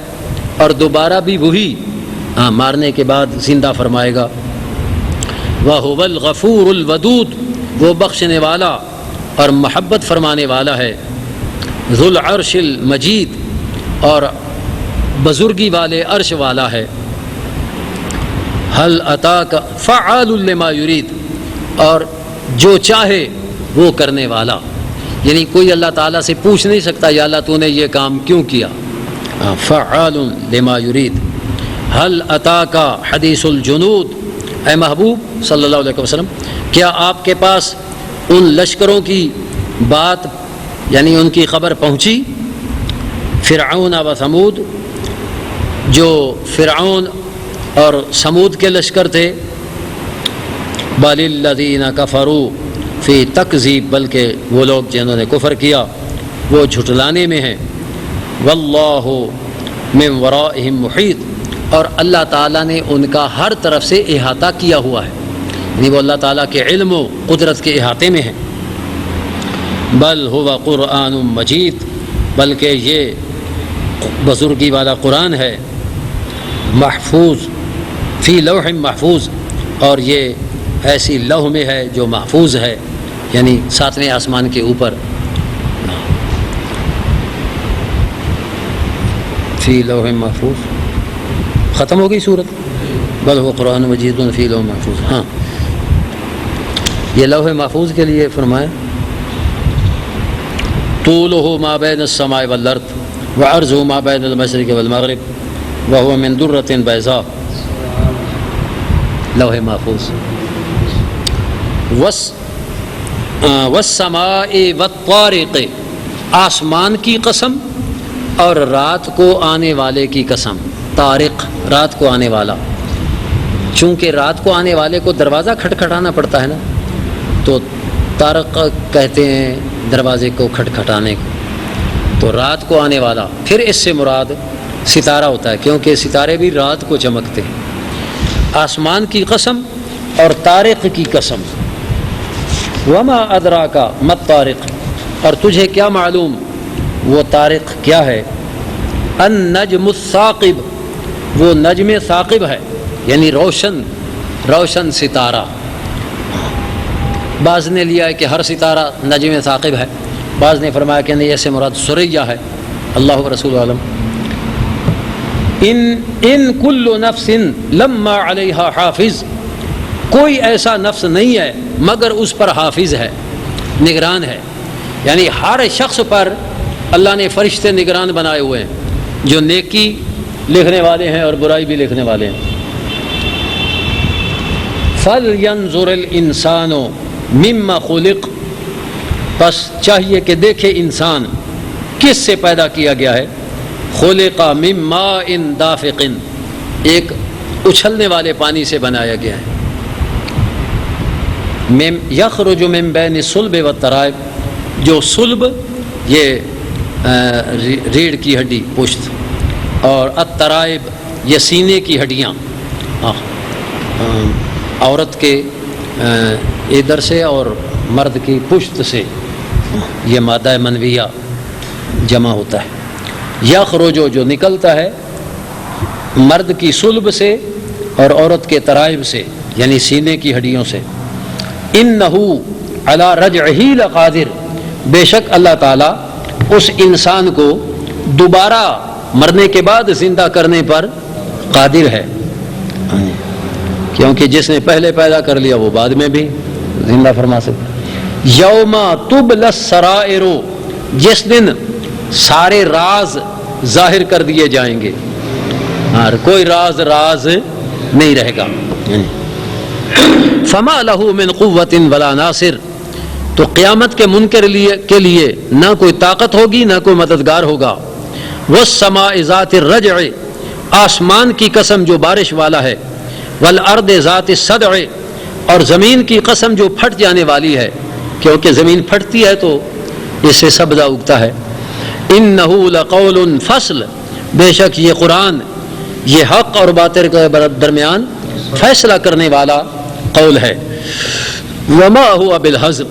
اور دوبارہ بھی وہی مارنے کے بعد زندہ فرمائے گا. وَهُوَ الْغَفُورُ الْوَدُودُ، وہ بخشنے والا اور محبت فرمانے والا ہے. ذُو الْعَرْشِ الْمَجِيدُ، اور بزرگی والے عرش والا ہے. هَلْ أَتَاكَ فَعَّالٌ لِمَا يُرِيدُ، اور جو چاہے وہ کرنے والا، یعنی کوئی اللہ تعالیٰ سے پوچھ نہیں سکتا یا اللہ تو نے یہ کام کیوں کیا. فعال لما یرید. هل اتاک حدیث الجنود، اے محبوب صلی اللہ علیہ وسلم، کیا آپ کے پاس ان لشکروں کی بات یعنی ان کی خبر پہنچی؟ فرعون و ثمود، جو فرعون اور سمود کے لشکر تھے. بل الذین کفروا فی تکذیب، بلکہ وہ لوگ جنہوں نے کفر کیا وہ جھٹلانے میں ہیں. واللہ من ورائہم محیط، اور اللہ تعالیٰ نے ان کا ہر طرف سے احاطہ کیا ہوا ہے، یعنی وہ اللہ تعالیٰ کے علم و قدرت کے احاطے میں ہیں. بل هو قرآن مجید، بلکہ یہ بزرگی والا قرآن ہے. محفوظ فی لوح محفوظ، اور یہ ایسی لوح میں ہے جو محفوظ ہے، یعنی ساتویں آسمان کے اوپر. فی لوح محفوظ ختم ہو گئی صورت. بل هو قرآن مجید فی لوح محفوظ. ہاں، یہ لوح محفوظ کے لیے فرمایا طولہ ما بین السماء والارض وعرضہ ما بین المشرق والمغرب وهو من درۃ بیضاء. لوح محفوظ. والسماء والطارق، آسمان کی قسم اور رات کو آنے والے کی قسم. طارق رات کو آنے والا، چونکہ رات کو آنے والے کو دروازہ کھٹکھٹانا پڑتا ہے نا، تو طارق کہتے ہیں دروازے کو کھٹکھٹانے کو. تو رات کو آنے والا، پھر اس سے مراد ستارہ ہوتا ہے کیونکہ ستارے بھی رات کو چمکتے ہیں. آسمان کی قسم اور طارق کی قسم. وما ادراک مت طارق، اور تجھے کیا معلوم وہ طارق کیا ہے. النجم الثاقب، وہ نجم ثاقب ہے یعنی روشن ستارہ. بعض نے لیا ہے کہ ہر ستارہ نجم ثاقب ہے، بعض نے فرمایا کہ نہیں ایسے مراد ثریا ہے. اللہ و رسول عالم. ان کل نفس لما علیہا حافظ، کوئی ایسا نفس نہیں ہے مگر اس پر حافظ ہے، نگران ہے. یعنی ہر شخص پر اللہ نے فرشتے نگران بنائے ہوئے ہیں جو نیکی لکھنے والے ہیں اور برائی بھی لکھنے والے ہیں. فَلْيَنْظُرِ الْإِنسَانُ مِمَّا خُلِقَ، بس چاہیے کہ دیکھے انسان کس سے پیدا کیا گیا ہے. خُلِقَ مِن مَاءٍ دَافِقٍ، ایک اچھلنے والے پانی سے بنایا گیا ہے. یخرج من بین الصلب والترائب، جو صلب یہ ریڑھ کی ہڈی پشت، اور الترائب یہ سینے کی ہڈیاں، عورت کے ادھر سے اور مرد کی پشت سے یہ مادہ منویہ جمع ہوتا ہے. یخرج جو نکلتا ہے مرد کی صلب سے اور عورت کے ترائب سے یعنی سینے کی ہڈیوں سے. انہ علی رجعہ لقادر، بے شک اللہ تعالیٰ اس انسان کو دوبارہ مرنے کے بعد زندہ کرنے پر قادر ہے، کیونکہ جس نے پہلے پیدا کر لیا وہ بعد میں بھی زندہ فرما سکتا. یوم تبلی السرائر، جس دن سارے راز ظاہر کر دیے جائیں گے، کوئی راز نہیں رہے گا. فما لہ من قوت ولا ناصر، تو قیامت کے منکر کے لیے نہ کوئی طاقت ہوگی نہ کوئی مددگار ہوگا. والسماء ذات الرجع، آسمان کی قسم جو بارش والا ہے. والارض ذات الصدع، اور زمین کی قسم جو پھٹ جانے والی ہے، کیونکہ زمین پھٹتی ہے تو اس سے سبزہ اگتا ہے. انہ لقول فصل، بے شک یہ قرآن یہ حق اور باطل کے درمیان فیصلہ کرنے والا قول ہے. وما هو بالحزب،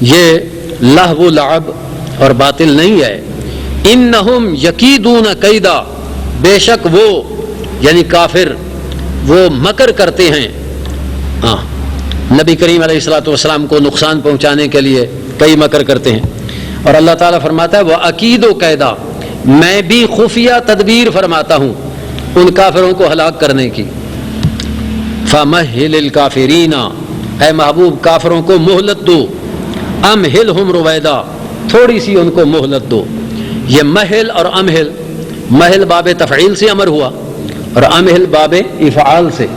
یہ لہو لعب اور باطل نہیں ہے. انہم یکیدون کیدا، بے شک وہ یعنی کافر وہ مکر کرتے ہیں نبی کریم علیہ الصلوۃ والسلام کو نقصان پہنچانے کے لیے کئی مکر کرتے ہیں. اور اللہ تعالیٰ فرماتا ہے وَأَكِيدُ قَيْدًا، میں بھی خفیہ تدبیر فرماتا ہوں ان کافروں کو ہلاک کرنے کی. فَمَهِّلِ الْكَافِرِينَ، اے محبوب کافروں کو مہلت دو. أَمْهِلْهُمْ رُوَيْدًا، تھوڑی سی ان کو مہلت دو. یہ محل اور امہل، محل باب تفعیل سے امر ہوا اور امہل باب افعال سے.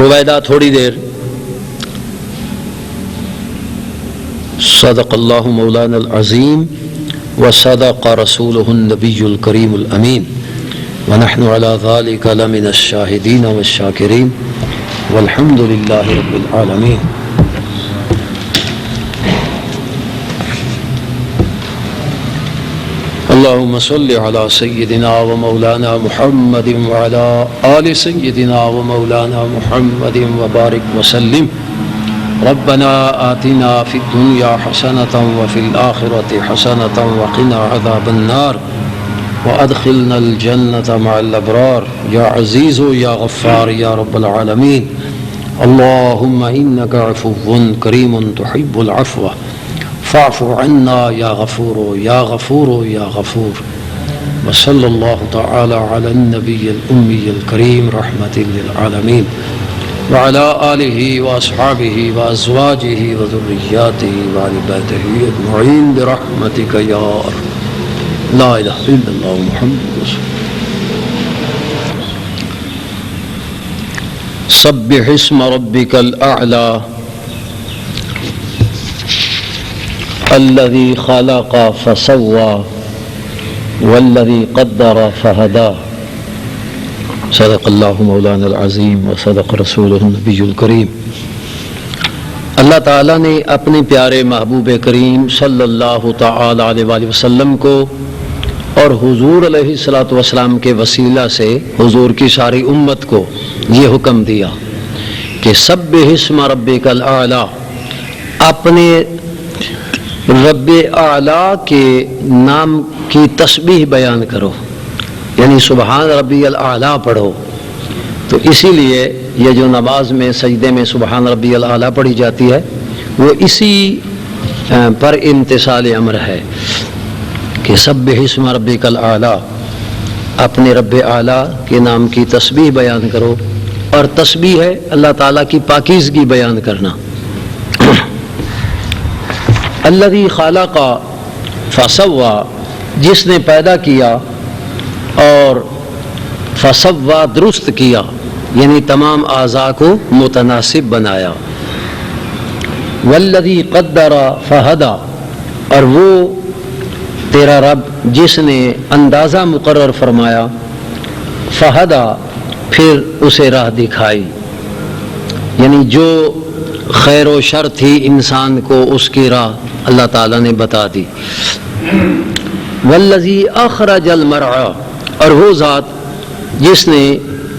رویدہ تھوڑی دیر. صدق اللہ مولانا العظیم وصدق رسولہ النبی الکریم الامین ونحن على ذلك لمن الشاہدین والشاکرین والحمد للہ رب العالمین. اللهم صل على سيدنا ومولانا محمد وعلى آل سيدنا ومولانا محمد وبارك وسلم. ربنا آتنا في الدنيا حسنة وفي الآخرة حسنة وقنا عذاب النار وأدخلنا الجنة مع الأبرار يا عزيز يا غفار يا رب العالمين. اللهم إنك عفو كريم تحب العفو فاعف عنا يا غفور يا غفور يا غفور. وصلى الله تعالى على النبي الأمي الكريم رحمة للعالمين وعلى آله وأصحابه وأزواجه وذرياته وآل بيته أجمعين برحمتك يا أرحم. لا إله إلا الله محمد رسول الله. سبح اسم ربك الأعلى الذی خلق فسوى والذی قدر فہدى صدق اللہ مولانا العظیم وصدق رسولہ النبی الکریم۔ اللہ تعالیٰ نے اپنے پیارے محبوب کریم صلی اللہ تعالی علیہ وآلہ وسلم کو اور حضور علیہ الصلوۃ والسلام کے وسیلہ سے حضور کی ساری امت کو یہ حکم دیا کہ سبح اسم ربک الاعلی، اپنے رب اعلیٰ کے نام کی تسبیح بیان کرو، یعنی سبحان ربی الاعلیٰ پڑھو۔ تو اسی لیے یہ جو نماز میں سجدے میں سبحان ربی الاعلیٰ پڑھی جاتی ہے وہ اسی پر امتثال امر ہے کہ سبح اسم ربک الاعلیٰ، اپنے رب اعلیٰ کے نام کی تسبیح بیان کرو، اور تسبیح ہے اللہ تعالیٰ کی پاکیزگی بیان کرنا۔ الذی خلق فسوى، جس نے پیدا کیا اور فسوى درست کیا، یعنی تمام اعضاء کو متناسب بنایا۔ والذی قدر فہدی، اور وہ تیرا رب جس نے اندازہ مقرر فرمایا، فہدی پھر اسے راہ دکھائی، یعنی جو خیر و شر تھی انسان کو اس کی راہ اللہ تعالیٰ نے بتا دی۔ والذی اخرج المرعى، اور وہ ذات جس نے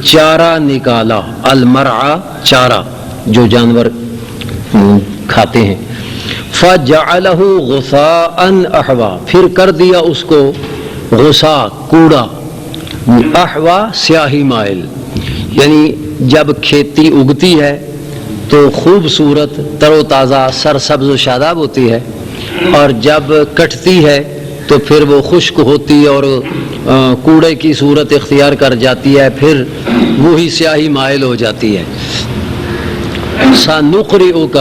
چارہ نکالا، المرعى چارہ جو جانور کھاتے ہیں، فجعلہ غثاء احوا، پھر کر دیا اس کو غثاء کوڑا، احوا سیاہی مائل، یعنی جب کھیتی اگتی ہے تو خوبصورت تر و تازہ سرسبز و شاداب ہوتی ہے، اور جب کٹتی ہے تو پھر وہ خشک ہوتی اور کوڑے کی صورت اختیار کر جاتی ہے، پھر وہی سیاہی مائل ہو جاتی ہے۔ سنقرئک،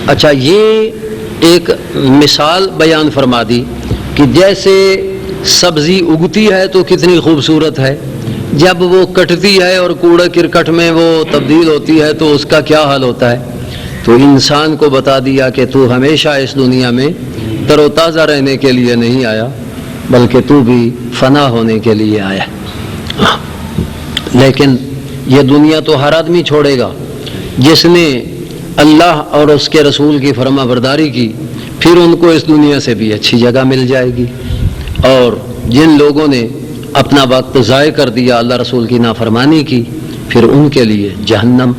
اچھا یہ ایک مثال بیان فرما دی کہ جیسے سبزی اگتی ہے تو کتنی خوبصورت ہے، جب وہ کٹتی ہے اور کوڑا کرکٹ میں وہ تبدیل ہوتی ہے تو اس کا کیا حال ہوتا ہے۔ تو انسان کو بتا دیا کہ تو ہمیشہ اس دنیا میں تر و تازہ رہنے کے لیے نہیں آیا، بلکہ تو بھی فنا ہونے کے لیے آیا۔ لیکن یہ دنیا تو ہر آدمی چھوڑے گا، جس نے اللہ اور اس کے رسول کی فرما برداری کی، پھر ان کو اس دنیا سے بھی اچھی جگہ مل جائے گی، اور جن لوگوں نے اپنا وقت ضائع کر دیا، اللہ رسول کی نافرمانی کی، پھر ان کے لیے جہنم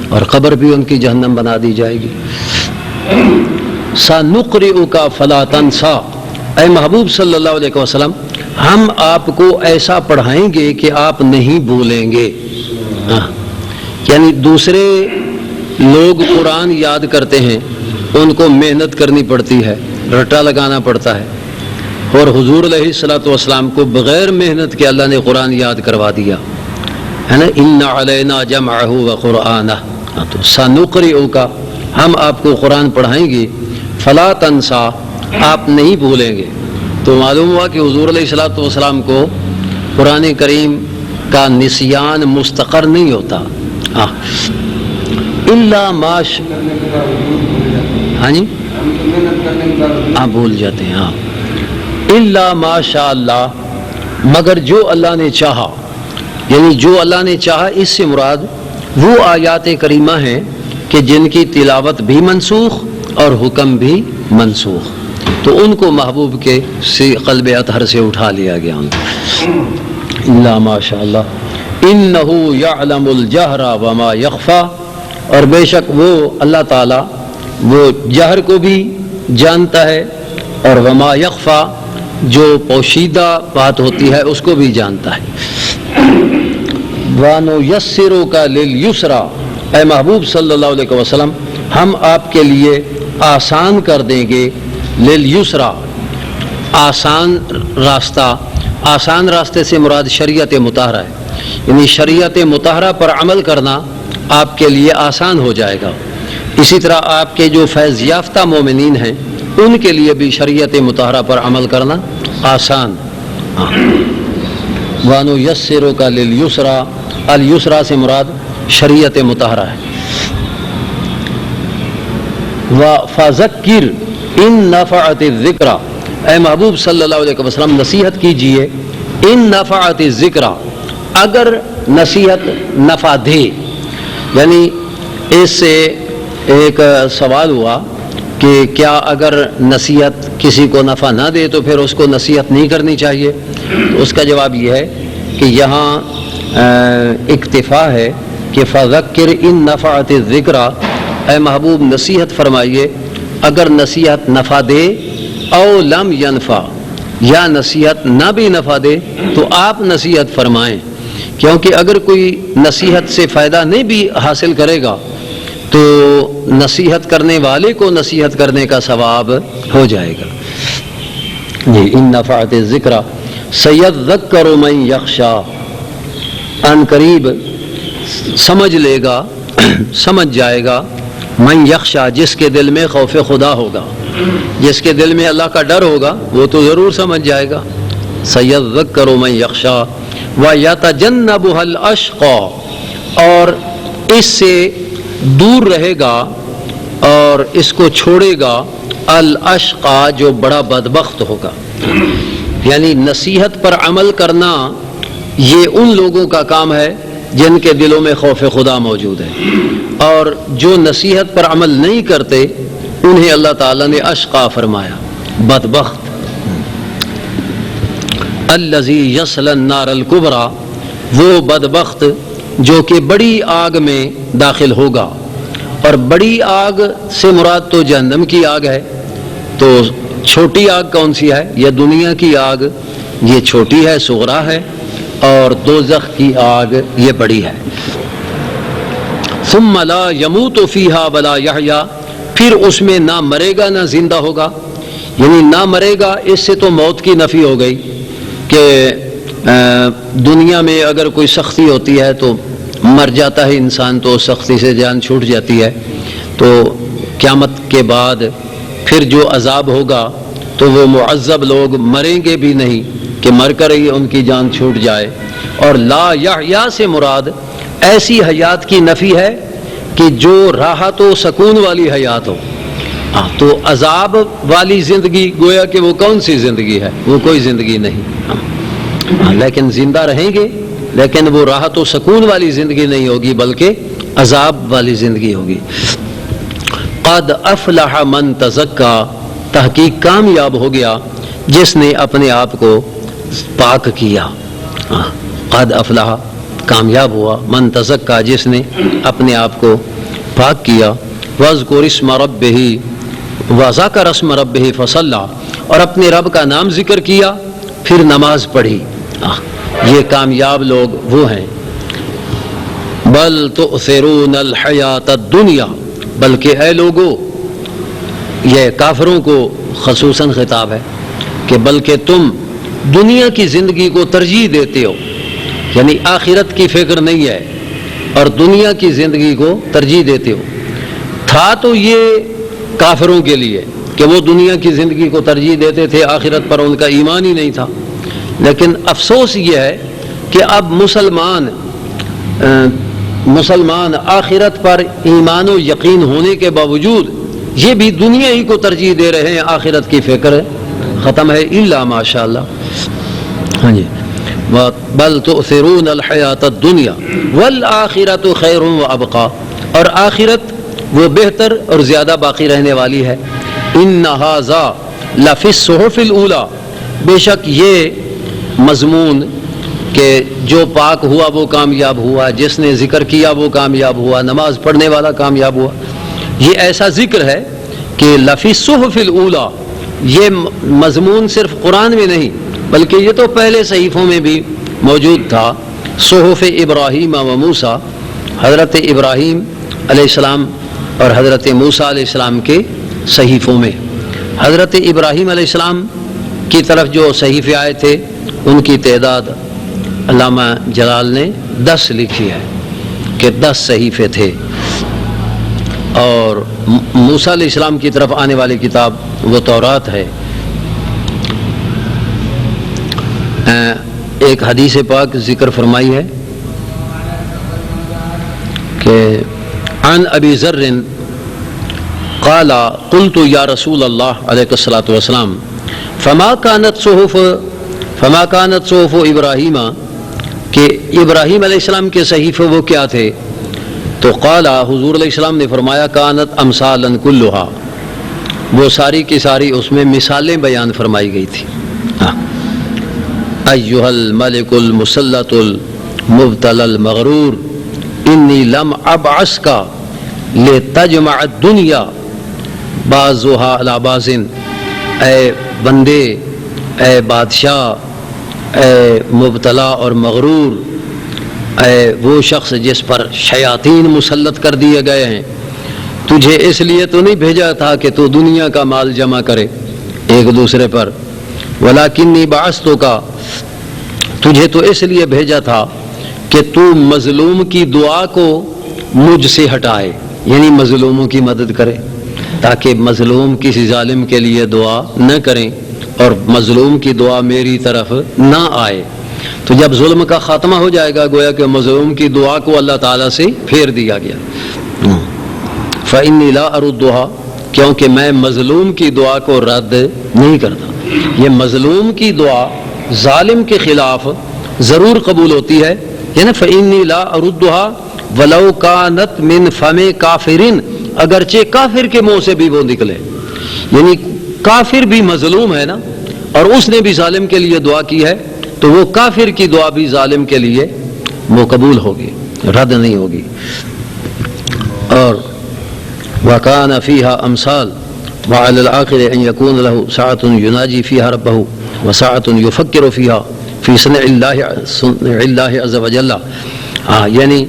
اور قبر بھی ان کی جہنم بنا دی جائے گی۔ سنقرئک فلا تنسى، اے محبوب صلی اللہ علیہ وسلم ہم آپ کو ایسا پڑھائیں گے کہ آپ نہیں بھولیں گے۔ یعنی دوسرے لوگ قرآن یاد کرتے ہیں، ان کو محنت کرنی پڑتی ہے، رٹا لگانا پڑتا ہے، اور حضور علیہ الصلوۃ والسلام کو بغیر محنت کے اللہ نے قرآن یاد کروا دیا ہے نا۔ ان علینا جمعہ وقرآنہ، تو سنقرئک ہم آپ کو قرآن پڑھائیں گے، فلا تنسى آپ نہیں بھولیں گے۔ تو معلوم ہوا کہ حضور علیہ الصلوۃ والسلام کو قرآن کریم کا نسیان مستقر نہیں ہوتا، الا ماش، ہاں جی ہاں بھول جاتے ہیں، ہاں الا ما شاء اللہ، مگر جو اللہ نے چاہا، یعنی جو اللہ نے چاہا اس سے مراد وہ آیات کریمہ ہیں کہ جن کی تلاوت بھی منسوخ اور حکم بھی منسوخ، تو ان کو محبوب کے قلب اطہر سے اٹھا لیا گیا۔ الا ما شاء اللہ انہ یعلم الجہر وما یخفی، اور بے شک وہ اللہ تعالیٰ وہ جہر کو بھی جانتا ہے اور وما یخفی جو پوشیدہ بات ہوتی ہے اس کو بھی جانتا ہے۔ وَنُيَسِّرُكَ لِلْيُسْرَى، اے محبوب صلی اللہ علیہ وسلم ہم آپ کے لیے آسان کر دیں گے، لِلْيُسْرَى آسان راستہ، آسان راستے سے مراد شریعت مطہرہ ہے، یعنی شریعت مطہرہ پر عمل کرنا آپ کے لیے آسان ہو جائے گا۔ اسی طرح آپ کے جو فیض یافتہ مومنین ہیں ان کے لیے بھی شریعت مطہرہ پر عمل کرنا آسان۔ وَنُيَسِّرُكَ لِلْيُسْرَى، الیسرا سے مراد شریعت مطہرہ ہے۔ فَذَكِّرْ، ان نفعت الذکر، اے محبوب صلی اللہ علیہ وسلم نصیحت کیجئے، ان نفعت الذکر، اگر نصیحت نفع دے. یعنی اس سے ایک سوال ہوا کہ کیا اگر نصیحت کسی کو نفع نہ دے تو پھر اس کو نصیحت نہیں کرنی چاہیے؟ تو اس کا جواب یہ ہے کہ یہاں اکتفا ہے کہ فذکر ان نفعت الذکر، اے محبوب نصیحت فرمائیے اگر نصیحت نفع دے، او لم ینفع، یا نصیحت نہ بھی نفع دے تو آپ نصیحت فرمائیں، کیونکہ اگر کوئی نصیحت سے فائدہ نہیں بھی حاصل کرے گا تو نصیحت کرنے والے کو نصیحت کرنے کا ثواب ہو جائے گا. جی ان نفعت الذکر سیذکر من یخشی، ان قریب سمجھ لے گا، سمجھ جائے گا، من یخشی جس کے دل میں خوف خدا ہوگا، جس کے دل میں اللہ کا ڈر ہوگا وہ تو ضرور سمجھ جائے گا. سیذکر من یخشی ویتجنبها الاشقی، اور اس سے دور رہے گا اور اس کو چھوڑے گا الاشقی جو بڑا بدبخت ہوگا. یعنی نصیحت پر عمل کرنا یہ ان لوگوں کا کام ہے جن کے دلوں میں خوف خدا موجود ہے، اور جو نصیحت پر عمل نہیں کرتے انہیں اللہ تعالیٰ نے اشقا فرمایا، بدبخت. الذی یصلی النار الکبریٰ، وہ بدبخت جو کہ بڑی آگ میں داخل ہوگا، اور بڑی آگ سے مراد تو جہنم کی آگ ہے. تو چھوٹی آگ کون سی ہے؟ یہ دنیا کی آگ، یہ چھوٹی ہے، صغرا ہے، اور دوزخ کی آگ یہ بڑی ہے. ثم لا یموت فیہا ولا یحییٰ، پھر اس میں نہ مرے گا نہ زندہ ہوگا. یعنی نہ مرے گا، اس سے تو موت کی نفی ہو گئی کہ دنیا میں اگر کوئی سختی ہوتی ہے تو مر جاتا ہے انسان، تو سختی سے جان چھوٹ جاتی ہے. تو قیامت کے بعد پھر جو عذاب ہوگا تو وہ معذب لوگ مریں گے بھی نہیں کہ مر کر ہی ان کی جان چھوٹ جائے. اور لا یحییٰ سے مراد ایسی حیات کی نفی ہے کہ جو راحت و سکون والی حیات ہو. تو عذاب والی زندگی گویا کہ وہ کون سی زندگی ہے؟ وہ کوئی زندگی نہیں. لیکن زندہ رہیں گے، لیکن وہ راحت و سکون والی زندگی نہیں ہوگی بلکہ عذاب والی زندگی ہوگی. قد افلح من تزکا، تحقیق کامیاب ہو گیا جس نے اپنے آپ کو پاک کیا. قد افلح کامیاب ہوا، من تزکا جس نے اپنے آپ کو پاک کیا. واذکر اسم ربہ وذکر اسم ربہ فصلی، اور اپنے رب کا نام ذکر کیا پھر نماز پڑھی. یہ کامیاب لوگ وہ ہیں. بل تؤثرون الحیات الدنیا، بلکہ اے لوگو، یہ کافروں کو خصوصاً خطاب ہے کہ بلکہ تم دنیا کی زندگی کو ترجیح دیتے ہو، یعنی آخرت کی فکر نہیں ہے اور دنیا کی زندگی کو ترجیح دیتے ہو. تھا تو یہ کافروں کے لیے کہ وہ دنیا کی زندگی کو ترجیح دیتے تھے، آخرت پر ان کا ایمان ہی نہیں تھا. لیکن افسوس یہ ہے کہ اب مسلمان آخرت پر ایمان و یقین ہونے کے باوجود یہ بھی دنیا ہی کو ترجیح دے رہے ہیں، آخرت کی فکر ختم ہے. الا ماشاء اللہ. ہاں جی، بل تؤثرون الحیات الدنیا والآخرۃ خیر وابقی، اور آخرت وہ بہتر اور زیادہ باقی رہنے والی ہے. ان ھذا لفی الصحف الاولی، بے شک یہ مضمون کہ جو پاک ہوا وہ کامیاب ہوا، جس نے ذکر کیا وہ کامیاب ہوا، نماز پڑھنے والا کامیاب ہوا. یہ ایسا ذکر ہے کہ لفی الصحف الاولی، یہ مضمون صرف قرآن میں نہیں بلکہ یہ تو پہلے صحیفوں میں بھی موجود تھا. صحف ابراہیم و موسیٰ، حضرت ابراہیم علیہ السلام اور حضرت موسیٰ علیہ السلام کے صحیفوں میں. حضرت ابراہیم علیہ السلام کی طرف جو صحیفے آئے تھے ان کی تعداد علامہ جلال نے 10 لکھی ہے کہ 10 صحیفے تھے. اور موسیٰ علیہ السلام کی طرف آنے والی کتاب وہ تورات ہے. ایک حدیث پاک ذکر فرمائی ہے کہ عن ابی ذر قال قلت یا رسول اللہ علیہ الصلاۃ والسلام فما كانت صحف ابراہیم، کہ ابراہیم علیہ السلام کے صحیفے وہ کیا تھے؟ تو قال حضور علیہ السلام نے فرمایا کانت امثالا کلھا، وہ ساری کی ساری اس میں مثالیں بیان فرمائی گئی تھی. ایھا الملک المسلط المبتلى المغرور انی لم ابعثک لتجمع الدنیا بعضھا علی بعض، اے بندے، اے بادشاہ، اے مبتلا اور مغرور، اے وہ شخص جس پر شیاطین مسلط کر دیے گئے ہیں، تجھے اس لیے تو نہیں بھیجا تھا کہ تو دنیا کا مال جمع کرے ایک دوسرے پر، ولیکنی بعثتک، تجھے تو اس لیے بھیجا تھا کہ تو مظلوم کی دعا کو مجھ سے ہٹائے، یعنی مظلوموں کی مدد کرے، تاکہ مظلوم کسی ظالم کے لیے دعا نہ کریں اور مظلوم کی دعا میری طرف نہ آئے. تو جب ظلم کا خاتمہ ہو جائے گا گویا کہ مظلوم کی دعا کو اللہ تعالیٰ سے پھیر دیا گیا. فإنی لا أردها، کیونکہ میں مظلوم کی دعا کو رد نہیں کرتا. یہ مظلوم کی دعا ظالم کے خلاف ضرور قبول ہوتی ہے، یعنی فإنی لا أردها ولو كانت من فم کافر، اگرچہ کافر کے منہ سے بھی وہ نکلے. یعنی کافر بھی مظلوم ہے نا، اور اس نے بھی ظالم کے لیے دعا کی ہے، تو وہ کافر کی دعا بھی ظالم کے لیے وہ قبول ہوگی، رد نہیں ہوگی. اور وَكَانَ فِيهَا أَمْثَالٌ وَعَلَى الْعَاقِلِ أَنْ يَكُونَ لَهُ سَاعَةٌ يُنَاجِي فِيهَا رَبَّهُ وَسَاعَةٌ يُفَكِّرُ فِيهَا فِي صُنْعِ اللَّهِ عَزَّ وَجَلَّ. یعنی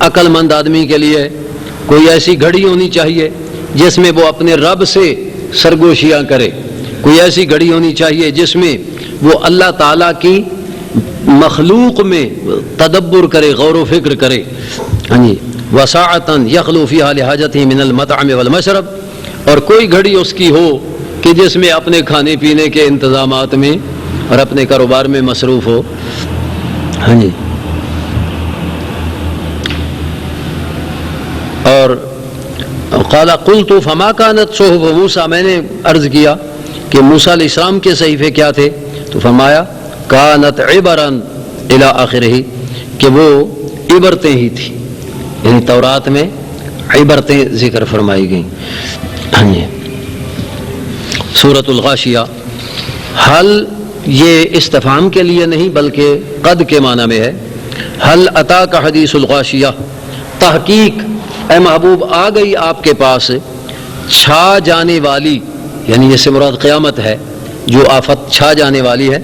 عقل مند آدمی کے لیے کوئی ایسی گھڑی ہونی چاہیے جس میں وہ اپنے رب سے سرگوشیاں کرے، کوئی ایسی گھڑی ہونی چاہیے جس میں وہ اللہ تعالیٰ کی مخلوق میں تدبر کرے، غور و فکر کرے. ہاں جی. وساعتاً یخلو فیہا لحاجتہ من المطعم والمشرب، اور کوئی گھڑی اس کی ہو کہ جس میں اپنے کھانے پینے کے انتظامات میں اور اپنے کاروبار میں مصروف ہو. ہاں جی. اور قال قلت فما كانت صحف موسیٰ، میں نے عرض کیا کہ موسیٰ علیہ السلام کے صحیفے کیا تھے؟ تو فرمایا کانت عبرا الی آخرہ، کہ وہ عبرتیں ہی تھیں، یعنی تورات میں عبرتیں ذکر فرمائی گئیں. ہاں جی. سورۃ الغاشیہ، حل یہ استفہام کے لیے نہیں بلکہ قد کے معنی میں ہے. حل اتاک حدیث الغاشیہ، تحقیق اے محبوب آ گئی آپ کے پاس چھا جانے والی، یعنی اس سے مراد قیامت ہے، جو آفت چھا جانے والی ہے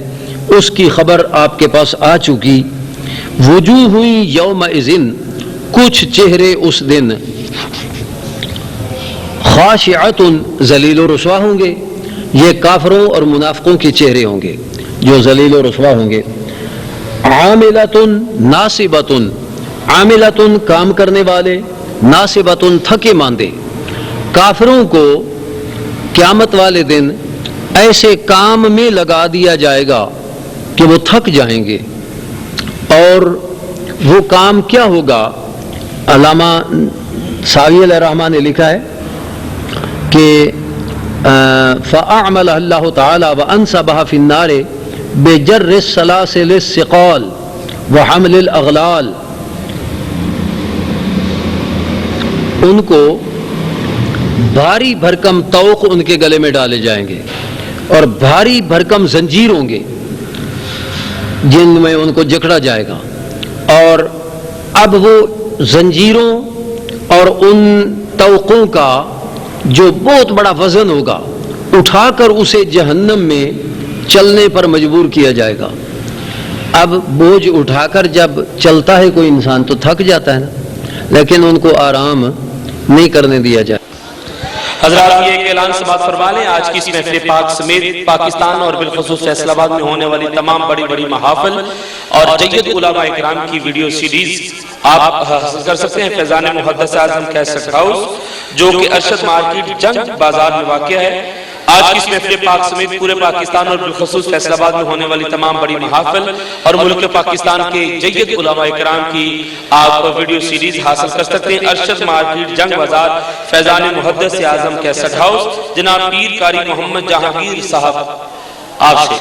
اس کی خبر آپ کے پاس آ چکی. وجوہ ہوئی یومئذ، کچھ چہرے اس دن خاشعۃ، ذلیل و رسوا ہوں گے. یہ کافروں اور منافقوں کے چہرے ہوں گے جو ذلیل و رسوا ہوں گے. عاملۃ ناصبۃ، عاملۃ کام کرنے والے، ناصبۃ تھکے ماندے. کافروں کو قیامت والے دن ایسے کام میں لگا دیا جائے گا کہ وہ تھک جائیں گے. اور وہ کام کیا ہوگا؟ علامہ ساوی علیہ الرحمٰن نے لکھا ہے کہ فَأَعْمَلَ اللَّهُ تَعَالَى وَأَنْصَبَهَا فِي النَّارِ بِجَرِّ السَّلَاسِلِ الثِّقَالِ وَحَمْلِ الْأَغْلَالِ. ان کو بھاری بھرکم طوق ان کے گلے میں ڈالے جائیں گے اور بھاری بھرکم زنجیر ہوں گے جن میں ان کو جکڑا جائے گا. اور اب وہ زنجیروں اور ان طوقوں کا جو بہت بڑا وزن ہوگا اٹھا کر اسے جہنم میں چلنے پر مجبور کیا جائے گا. اب بوجھ اٹھا کر جب چلتا ہے کوئی انسان تو تھک جاتا ہے نا، لیکن ان کو آرام نہیں کرنے دیا جائے. حضرات یہ ایک اعلان سماعت فرما لیں، آج کی اس محفل پاک سمیت پاکستان اور بالخصوص فیصل آباد میں ہونے والی تمام بڑی بڑی محافل اور جید علماء اکرام کی ویڈیو سیڈیز آپ حاصل کر سکتے ہیں فیضان محدث اعظم کیسٹ ہاؤس، جو کہ ارشد مارکیٹ جنگ بازار میں واقع ہے. آج کی اس محفل پاک سمیت پورے پاکستان اور بالخصوص فیصل آباد میں ہونے والی تمام بڑی محافل اور ملک پاکستان کے جید علماء اکرام کی آپ ویڈیو سیریز حاصل کر سکتے ہیں۔ ارشد مارکیٹ، جنگ بازار، فیضان محدث اعظم کیسٹ ہاؤس، جناب پیر قاری محمد جہانگیر صاحب آپ سے